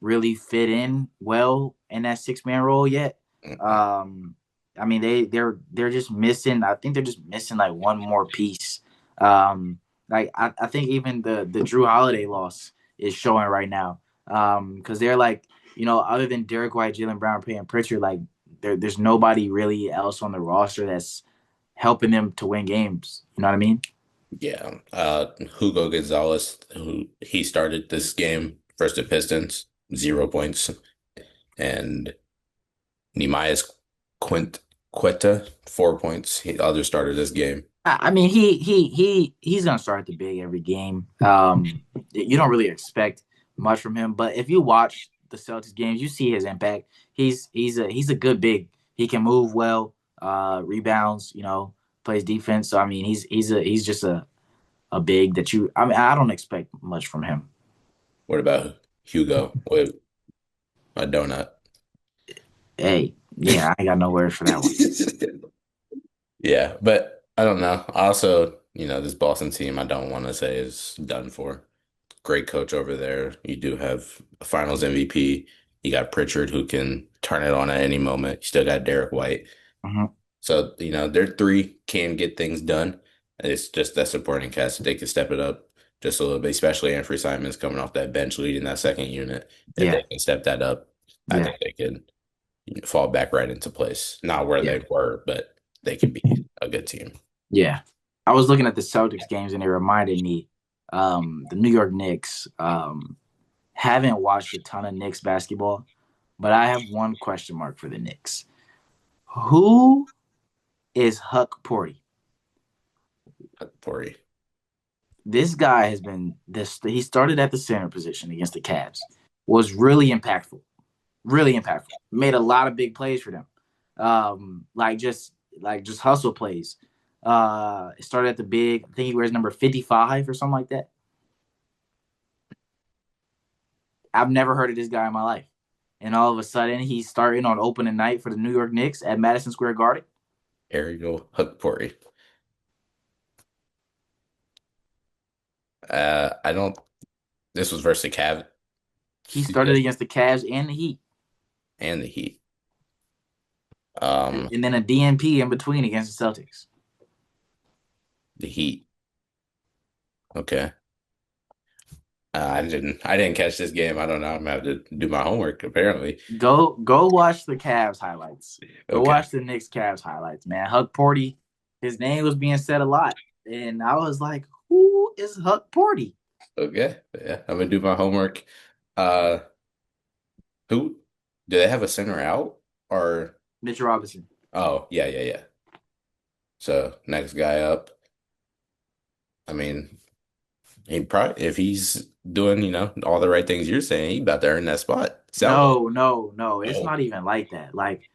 really fit in well in that 6-man role yet. Mm-mm. Um, I mean they're just missing. I think they're just missing like one more piece. Um, like I think even the Drew Holiday loss is showing right now. Because they're like other than Derek White, Jalen Brown, Payton Pritchard, like there's nobody really else on the roster that's helping them to win games. You know what I mean? Yeah. Hugo Gonzalez, who he started this game versus the Pistons, 0 points. And Nehemiah's Quint Quetta, 4 points. He the other starter this game. I mean, he's gonna start the big every game. You don't really expect much from him, but if you watch the Celtics games, you see his impact. He's a good big. He can move well, rebounds. Plays defense. So I mean, he's just a big that you. I mean, I don't expect much from him. What about Hugo with a donut? Hey, yeah, I ain't got no words for that one. Yeah, but I don't know. Also, this Boston team, I don't want to say is done for. Great coach over there. You do have a Finals MVP. You got Pritchard who can turn it on at any moment. You still got Derek White. Mhm. So, their three can get things done. It's just that supporting cast that they can step it up just a little bit, especially Anthony Simons coming off that bench leading that second unit. If Yeah, they can step that up, I yeah, think they can fall back right into place. Not where yeah, they were, but they can be a good team. yeah. I was looking at the Celtics games and it reminded me, the New York Knicks. Haven't watched a ton of Knicks basketball, but I have one question mark for the Knicks. Who is Hukporti? Corey. This guy has been this. He started at the center position against the Cavs. Was really impactful. Really impactful. Made a lot of big plays for them. Like just hustle plays. Started at the big. I think he wears number 55 or something like that. I've never heard of this guy in my life. And all of a sudden, he's starting on opening night for the New York Knicks at Madison Square Garden. Ariel Hukporti. I don't. This was versus the Cavs. He You started said, against the Cavs and the Heat, and the Heat. and Um, then a DNP in between against the Celtics. the Heat. Okay. I didn't catch this game. I don't know. I'm gonna have to do my homework apparently. Go watch the Cavs highlights. Go Okay. watch the Knicks Cavs highlights, man. Huck Porty, his name was being said a lot, and I was like, who is Huck Porty? Okay. Yeah, I'm gonna do my homework. Uh, who do they have a center out or? Mitch Robinson. Oh, yeah, yeah, yeah. So next guy up. I mean, he probably if he's doing, all the right things you're saying, he about to earn that spot. Sound like. No, no, no. It's Oh, not even like that. Like,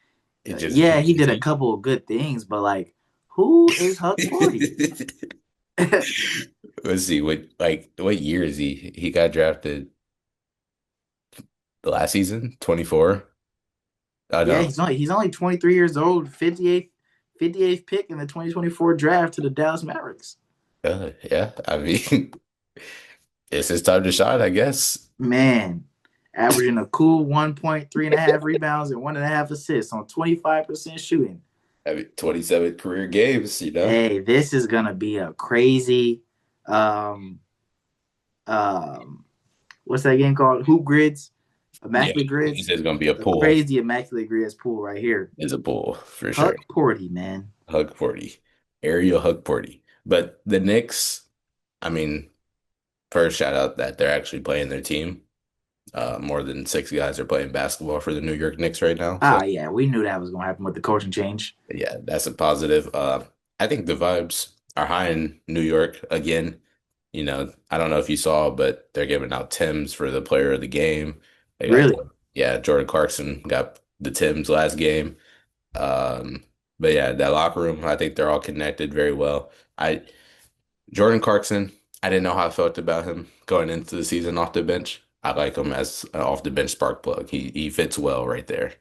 he just yeah, he he just did a he. couple of good things, but like, who is Huck Porty? Let's see what year is he? He got drafted the last season, 24. Oh Yeah, no. he's only 23 years old, 58th pick in the 2024 draft to the Dallas Mavericks. Yeah. I mean, it's his time to shine, I guess. Man, averaging a cool 1.3 and a half rebounds and 1.5 assists on 25% shooting. I mean, 27 career games. Hey, this is gonna be a crazy um um what's that game called? Hoop grids, Yeah. immaculate This grids, is gonna be a a pool. crazy immaculate grids pool right here. Is a pool for sure. Huck Porty, man. Hugporty. Ariel Hugporty. But the Knicks, I mean, first shout out that they're actually playing their team. More than six guys are playing basketball for the New York Knicks right now. So Yeah, we knew that was gonna happen with the coaching change. yeah, that's a positive. I think the vibes are high in New York again. I don't know if you saw, but they're giving out Tims for the player of the game. They got, Really? yeah, Jordan Clarkson got the Tims last game. Um, but yeah, that locker room, I think they're all connected very well. Jordan Clarkson, I didn't know how I felt about him going into the season off the bench. I like him as an off the bench spark plug. He fits well right there.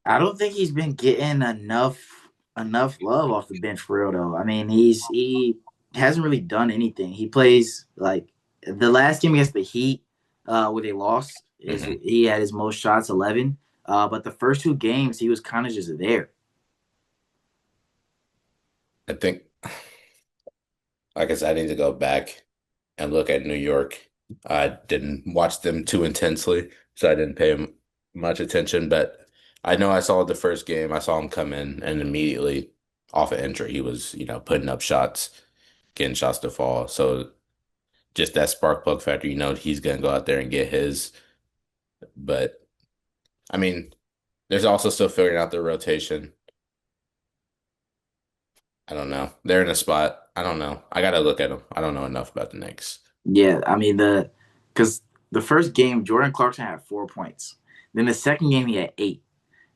I don't think he's been getting enough love off the bench for real though. I mean, he hasn't really done anything. He plays like the last game against the Heat, where they lost, is Hmm. he had his most shots, 11. But the first two games, he was kind of just there. I think, like I said, I need to go back and look at New York. I didn't watch them too intensely, so I didn't pay much attention. But I know I saw the first game. I saw him come in and immediately off an entry, he was, putting up shots, getting shots to fall. So just that spark plug factor, he's gonna go out there and get his. But I mean, there's also still figuring out the rotation. I don't know. They're in a spot. I don't know. I gotta look at them. I don't know enough about the Knicks. Yeah, I mean because the first game Jordan Clarkson had 4 points. Then the second game he had 8,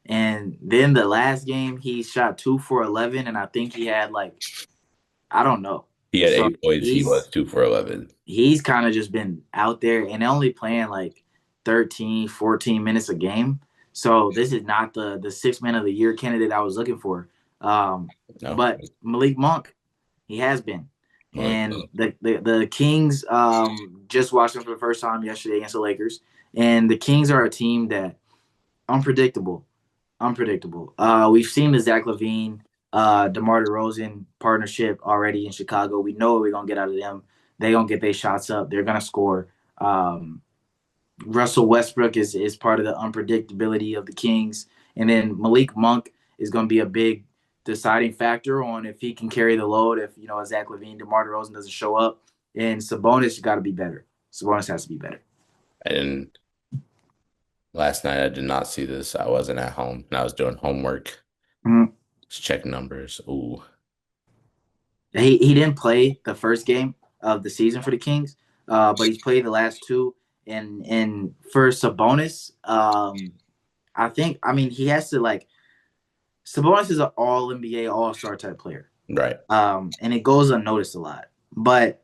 and then the last game he shot 2 for 11, and I think he had like I don't know. He had So 8 points. He was he's 2 for 11. he's kind of just been out there and only playing like 13, 14 minutes a game. So this is not the 6 man of the year candidate I was looking for. Um, No, but Malik Monk, he has been. Malik And Monk. the Kings just watched them for the first time yesterday against the Lakers. And the Kings are a team that unpredictable, unpredictable. We've seen the Zach LaVine, DeMar DeRozan partnership already in Chicago. We know what we're gonna get out of them. They're gonna get their shots up. They're gonna score. Russell Westbrook is part of the unpredictability of the Kings, and then Malik Monk is gonna be a big deciding factor on if he can carry the load. If Zach LaVine, DeMar DeRozan doesn't show up, and Sabonis got to be better. Sabonis has to be better. And last night I did not see this. I wasn't at home and I was doing homework. Mhm. Just check numbers. Ooh, He didn't play the first game of the season for the Kings, but he's played the last two. And for Sabonis, I mean he has to like Sabonis is an All NBA All Star type player, right, and it goes unnoticed a lot. But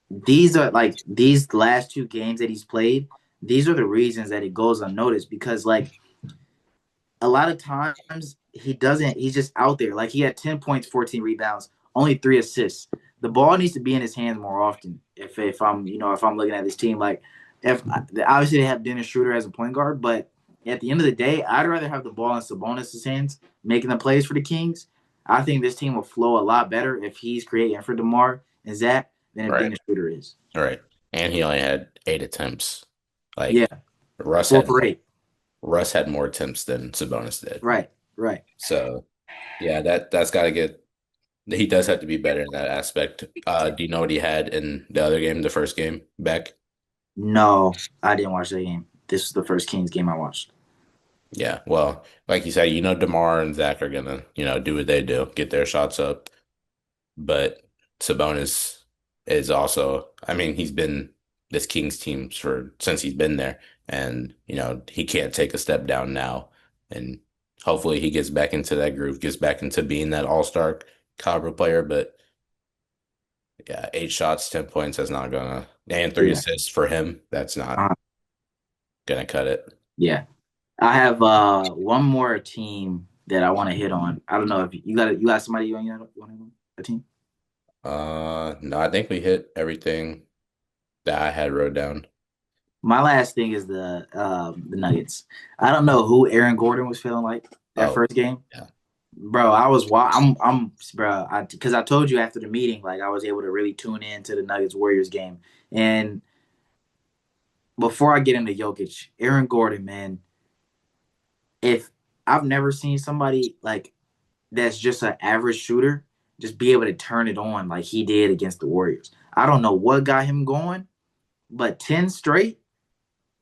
these are like these last two games that he's played. These are the reasons that it goes unnoticed because like a lot of times he doesn't. He's just out there. Like he had 10 points, 14 rebounds, only 3 assists. The ball needs to be in his hands more often. If I'm if I'm looking at this team, like if obviously they have Dennis Schroeder as a point guard, but at the end of the day, I'd rather have the ball in Sabonis' hands making the plays for the Kings. I think this team will flow a lot better if he's creating for DeMar and Zach than if right, Dennis Schroeder is. right. And he only had 8 attempts. Yeah, Like Russ four had for more. eight. Russ had more attempts than Sabonis did. Right, right. So yeah, that's got to get. He does have to be better in that aspect. Do you know what he had in the other game, the first game back? No, I didn't watch that game. This was the first Kings game I watched. Yeah, well, like you said, DeMar and Zach are gonna, do what they do, get their shots up. But Sabonis is also, I mean, he's been this Kings team for since he's been there, and he can't take a step down now. And hopefully he gets back into that groove, gets back into being that all-star caliber player. But yeah, 8 shots, 10 points, that's not gonna, and three Yeah. assists for him, that's not Uh, gonna cut it. yeah. I have one more team that I want to hit on. I don't know if you got somebody you want to a team. No, I think we hit everything that I had wrote down. My last thing is the Nuggets. I don't know who Aaron Gordon was feeling like that Oh, first game, yeah. bro. I'm bro. Because I told you after the meeting, like I was able to really tune in to the Nuggets Warriors game. And before I get into Jokic, Aaron Gordon, man, if I've never seen somebody like that's just an average shooter just be able to turn it on like he did against the Warriors. I don't know what got him going, but 10 straight,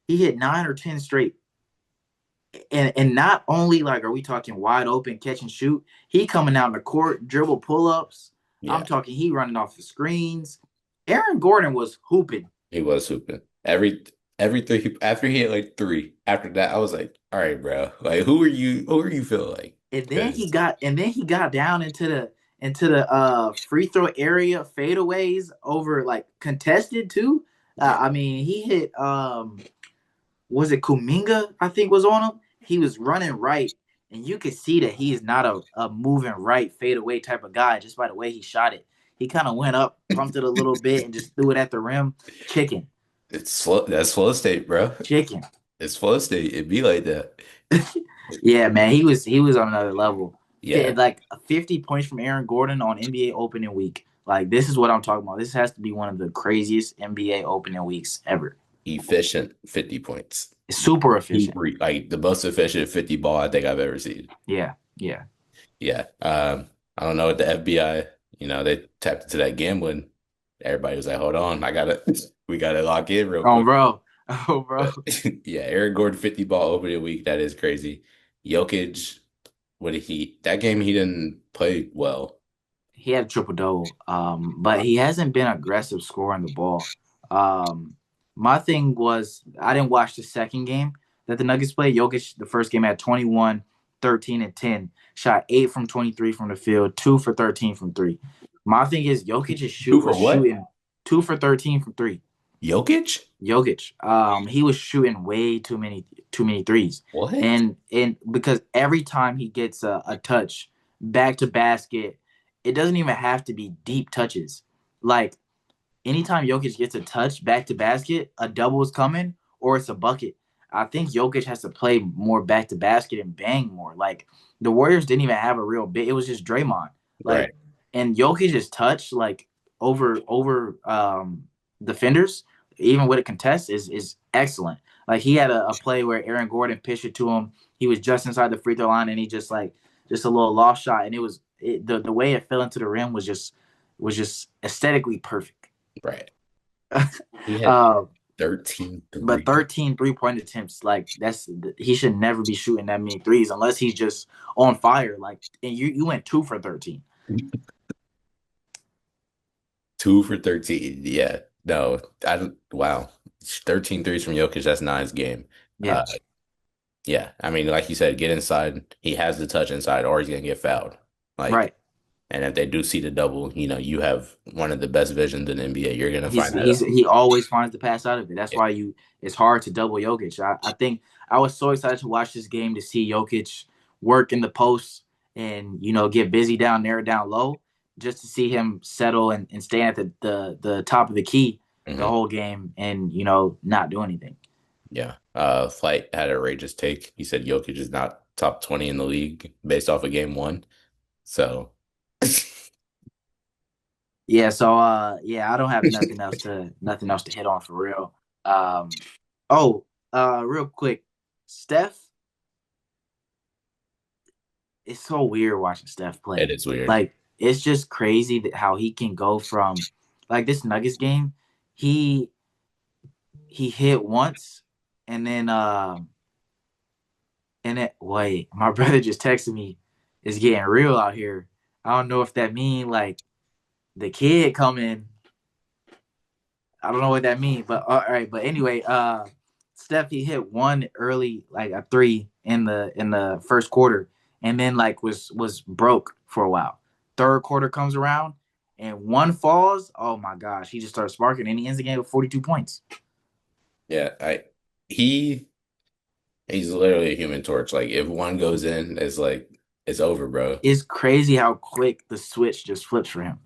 he hit 9 or 10 straight. And not only like are we talking wide open catch and shoot, he coming out in the court, dribble pull-ups. I'm Yeah, talking he running off the screens. Aaron Gordon was hooping. he was hooping. Every three after he hit like three. After that, I was like, all right, bro. Like, who are you? Who are you feeling like? Because And then he got down into the free throw area fadeaways over like contested too. yeah, I mean, he hit was it Kuminga? I think was on him. He was running right, and you could see that he is not a moving right fadeaway type of guy just by the way he shot it. He kind of went up, pumped it a little bit, and just threw it at the rim. Chicken, it's slow. That's flow state, bro. chicken. It's flow state. It be like that. Yeah, man, he was on another level. Yeah, Like 50 points from Aaron Gordon on NBA opening week. Like this is what I'm talking about. This has to be one of the craziest NBA opening weeks ever. efficient 50 points. Super efficient. Like the most efficient 50 ball I think I've ever seen. Yeah, yeah. Yeah. I don't know what the FBI, they tapped into that gambling. Everybody was like, hold on, we gotta lock in real Oh, quick. bro. Oh, bro. But yeah, Aaron Gordon 50 ball opening week. That is crazy. Jokic, that game he didn't play well. He had a triple double, but he hasn't been aggressive scoring the ball. My thing was I didn't watch the second game that the Nuggets played. Jokic, the first game had 21, 13, and 10. Shot 8 from 23 from the field, 2 for 13 from three. My thing is Jokic Two was for what? shooting 2 for 13 from three. Jokic? Jokic, he was shooting way too many threes, What? and because every time he gets a touch back to basket, it doesn't even have to be deep touches. Like anytime Jokic gets a touch back to basket, a double is coming or it's a bucket. I think Jokic has to play more back to basket and bang more. Like the Warriors didn't even have a real bit. It was just Draymond. Right. Like and Jokic's touch like over defenders, even with a contest, is excellent. Like he had a play where Aaron Gordon pitched it to him. He was just inside the free throw line and he just a little loft shot and the way it fell into the rim was just aesthetically perfect. Right. He had Uh, 13 but threes. 13 3-point attempts, like he should never be shooting that many threes unless he's just on fire. Like, and you went 2 for 13. 2 for 13. Yeah. No, I don't, wow. 13 threes from Jokic, that's not his game. Yeah, Uh, yeah. I mean, like you said, get inside. He has the touch inside, or he's gonna get fouled. Like, right. and if they do see the double, you have one of the best visions in the NBA. You're gonna find that out. He always finds the pass out of it. That's Yeah. why it's hard to double Jokic. I think I was so excited to watch this game to see Jokic work in the post and get busy down there down low, just to see him settle and stay at the top of the key the Hmm. whole game and not do anything. Yeah. Flight had an outrageous take. He said Jokic is not top 20 in the league based off of game one. So Yeah, so yeah, I don't have nothing else to hit on for real. Um oh, real quick. Steph, it's so weird watching Steph it play. is weird. Like it's just crazy that how he can go from like this Nuggets game, he he hit once and then wait, my brother just texted me, it's getting real out here. I don't know if that mean like the kid coming. I don't know what that means, but all right. But anyway, Steph he hit one early, like a three in the first quarter, and then like was broke for a while. Third quarter comes around, and one falls. Oh my gosh, he just starts sparking, and he ends the game with 42 points. Yeah, he he's literally a human torch. Like if one goes in, it's over, bro. It's crazy how quick the switch just flips for him.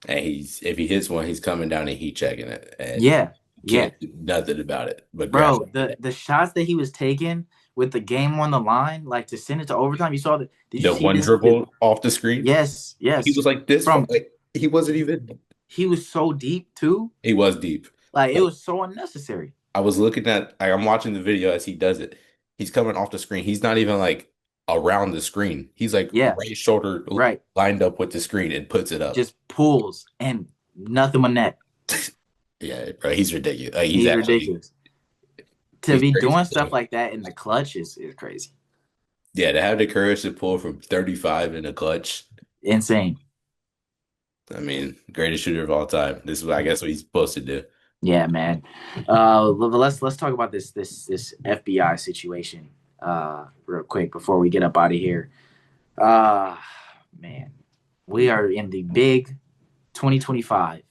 And he's if he hits one, he's coming down and heat checking it, and Yeah, yeah, can't do nothing about it but grab bro. The shots that he was taking with the game on the line, like to send it to overtime. You saw the? Did you the see one this? dribble off the screen. Yes, He yes. was like this far. From Like he wasn't even. he was so deep too. He was deep. Like it Like was so unnecessary. I was looking at. I'm watching the video as he does it. He's coming off the screen. He's not even like around the screen. He's like Yeah, right shoulder right. lined up with the screen and puts it up. Just pulls and nothing but net. Yeah, bro, he's ridiculous. Like, He's ridiculous. To he's be crazy. doing stuff like that in the clutch is crazy. Yeah, to have the courage to pull from 35 in a clutch. Insane. I mean, greatest shooter of all time. This is, I guess, what he's supposed to do. Yeah, man. Let's talk about this FBI situation real quick before we get up out of here. Uh Man. We are in the big 2025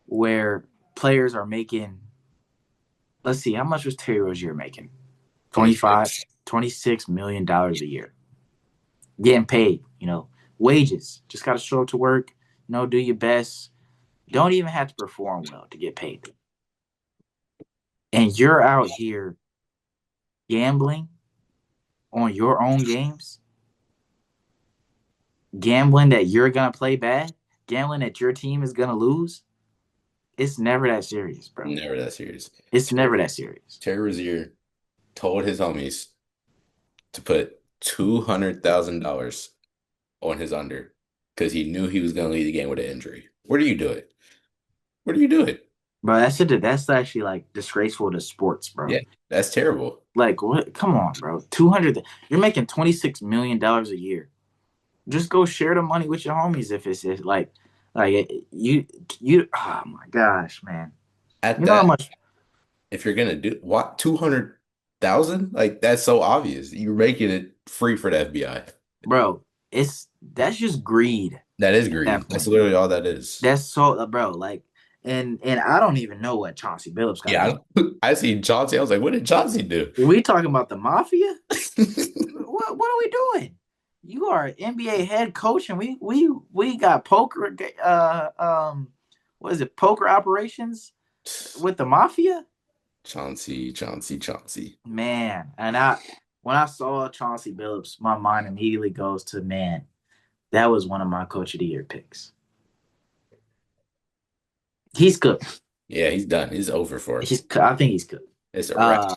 where players are making, let's see, how much was Terry Rozier making? 25, 26. $26 million a year. Getting paid, wages. Just got to show up to work, do your best. Don't even have to perform well to get paid. And you're out here gambling on your own games, gambling that you're gonna play bad, gambling that your team is gonna lose, it's never that serious, bro. Never that serious. It's never that serious. Terry Rozier told his homies to put $200,000 on his under because he knew he was going to lead the game with an injury. Where do you do it? Where do you do it? Bro, that's actually like disgraceful to sports, bro. Yeah, that's terrible. Like what? Come on, bro. 200. You're making $26 million a year. Just go share the money with your homies if it's like you. Oh my gosh, man. At You know how that, much, if you're gonna do what 200,000, like that's so obvious. You're making it free for the FBI. bro? That's just greed That is at that greed. That's point. literally all that is. That's so, bro. Like, and I don't even know what Chauncey Billups got Yeah, going. I seen Chauncey. I was like, what did Chauncey do? We talking about the mafia? What are we doing? You are an NBA head coach, and we got poker. What is it? Poker operations with the mafia, Chauncey. man. And I when I saw Chauncey Billups, my mind immediately goes to, man, that was one of my coach of the year picks. He's good. Yeah, he's done. He's over for. I think he's good. It's a wrap. Uh,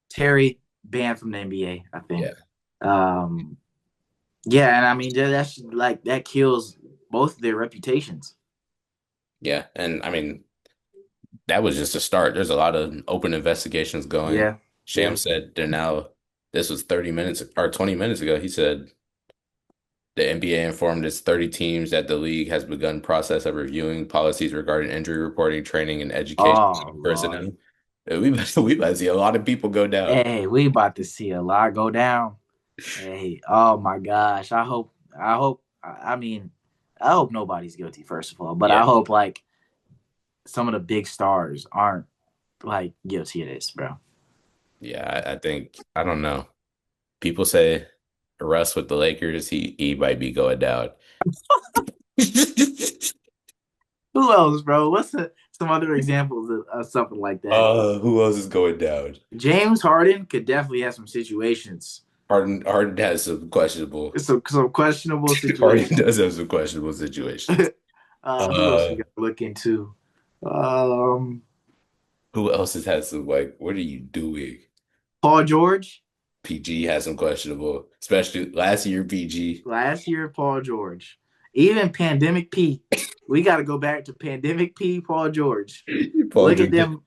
Terry banned from the NBA, I think. Yeah. Um, yeah, and I mean that's like that kills both their reputations. Yeah. And I mean, that was just a start. There's a lot of open investigations going. Yeah, Sham yeah. said they're now, this was 30 minutes or 20 minutes ago. He said the NBA informed its 30 teams that the league has begun process of reviewing policies regarding injury reporting, training, and education Oh of Lord. personnel. We might see a lot of people go down. Hey, we about to see a lot go down. Hey, oh my gosh. I mean, I hope nobody's guilty, first of all, but Yeah. I hope like some of the big stars aren't like guilty of this, bro. Yeah. I think, I don't know. People say Russ with the Lakers, he might be going down. Who else, bro? Some other examples of something like that? Who else is going down? James Harden could definitely have some situations. Harden has some questionable. Some questionable Harden situations. does have some questionable situations. Who else we Uh, got to look into? Um, who else has had some like, what are you doing? Paul George. PG has some questionable, especially last year. PG, Last year, Paul George. Even Pandemic P. We got to go back to Pandemic P. Paul George. Paul Look at George, them.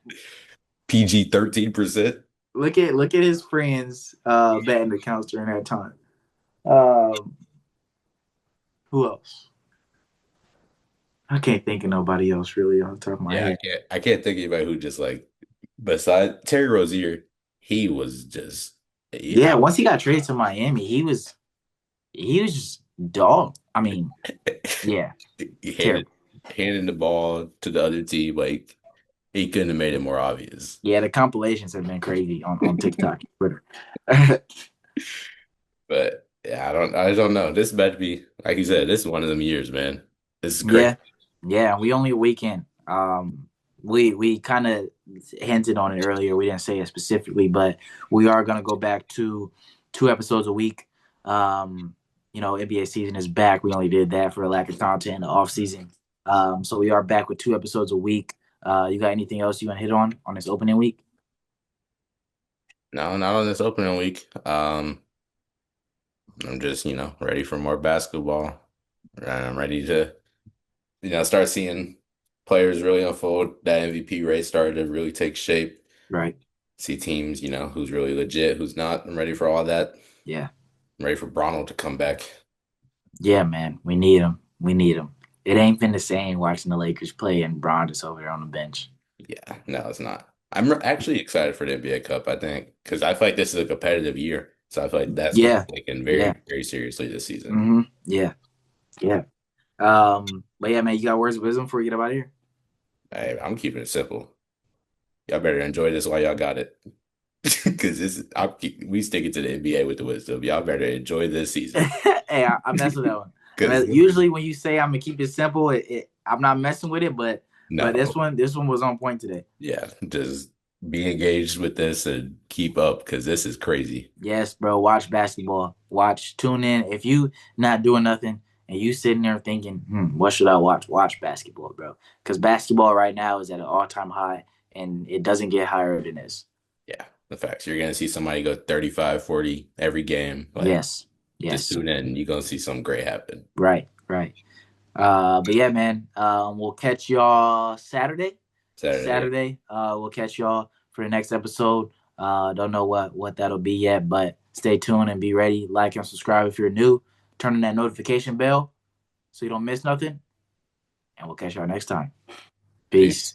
PG 13%. Look at his friends betting accounts during that time. Um, who else? I can't think of nobody else really on the top of my Yeah, head. I can't think of anybody who just like besides Terry Rozier, he was just Yeah, yeah. once he got traded to Miami, he was just dog. I mean, yeah, He handed terrible. handing the ball to the other team like he couldn't have made it more obvious. Yeah, the compilations have been crazy on TikTok, Twitter. But yeah, I don't know. This about to be like you said, this is one of them years, man. This is crazy. Yeah, yeah. We only a weekend. We kind of hinted on it earlier. We didn't say it specifically, but we are gonna go back to 2 episodes a week. NBA season is back. We only did that for a lack of content in the off season. So we are back with 2 episodes a week. You got anything else you want to hit on this opening week? No, not on this opening week. I'm just, ready for more basketball. And I'm ready to, start seeing players really unfold. That MVP race started to really take shape. Right. See teams, who's really legit, who's not. I'm ready for all that. Yeah. I'm ready for Bronald to come back. Yeah, man. We need him. We need him. It ain't been the same watching the Lakers play and Bron just over there on the bench. Yeah, no, it's not. I'm actually excited for the NBA Cup, I think, because I feel like this is a competitive year. So I feel like that's going to Yeah. be taken Yeah. very, very seriously this season. Yeah. Yeah. But yeah, man, you got words of wisdom before we get up out of here? Hey, I'm keeping it simple. Y'all better enjoy this while y'all got it. Because we stick it to the NBA with the wisdom. Y'all better enjoy this season. Hey, I mess with that one. Because Usually when you say I'm gonna keep it simple, I'm not messing with it, but no, this one was on point today. yeah, just be engaged with this and keep up because this is crazy. Yes, bro. Watch basketball. Watch. Tune in. If you not doing nothing and you sitting there thinking, what should I watch? Watch basketball, bro. Because basketball right now is at an all-time high, and it doesn't get higher than this. Yeah, the facts. You're gonna see somebody go 35, 40 every game. Like, Yes. just Yes. tune in and you're gonna see something great happen. Right. Right. But yeah, man. We'll catch y'all Saturday. Saturday. Saturday. We'll catch y'all for the next episode. Don't know what that'll be yet, but stay tuned and be ready. Like and subscribe if you're new. Turn on that notification bell so you don't miss nothing. And we'll catch y'all next time. Peace. Peace.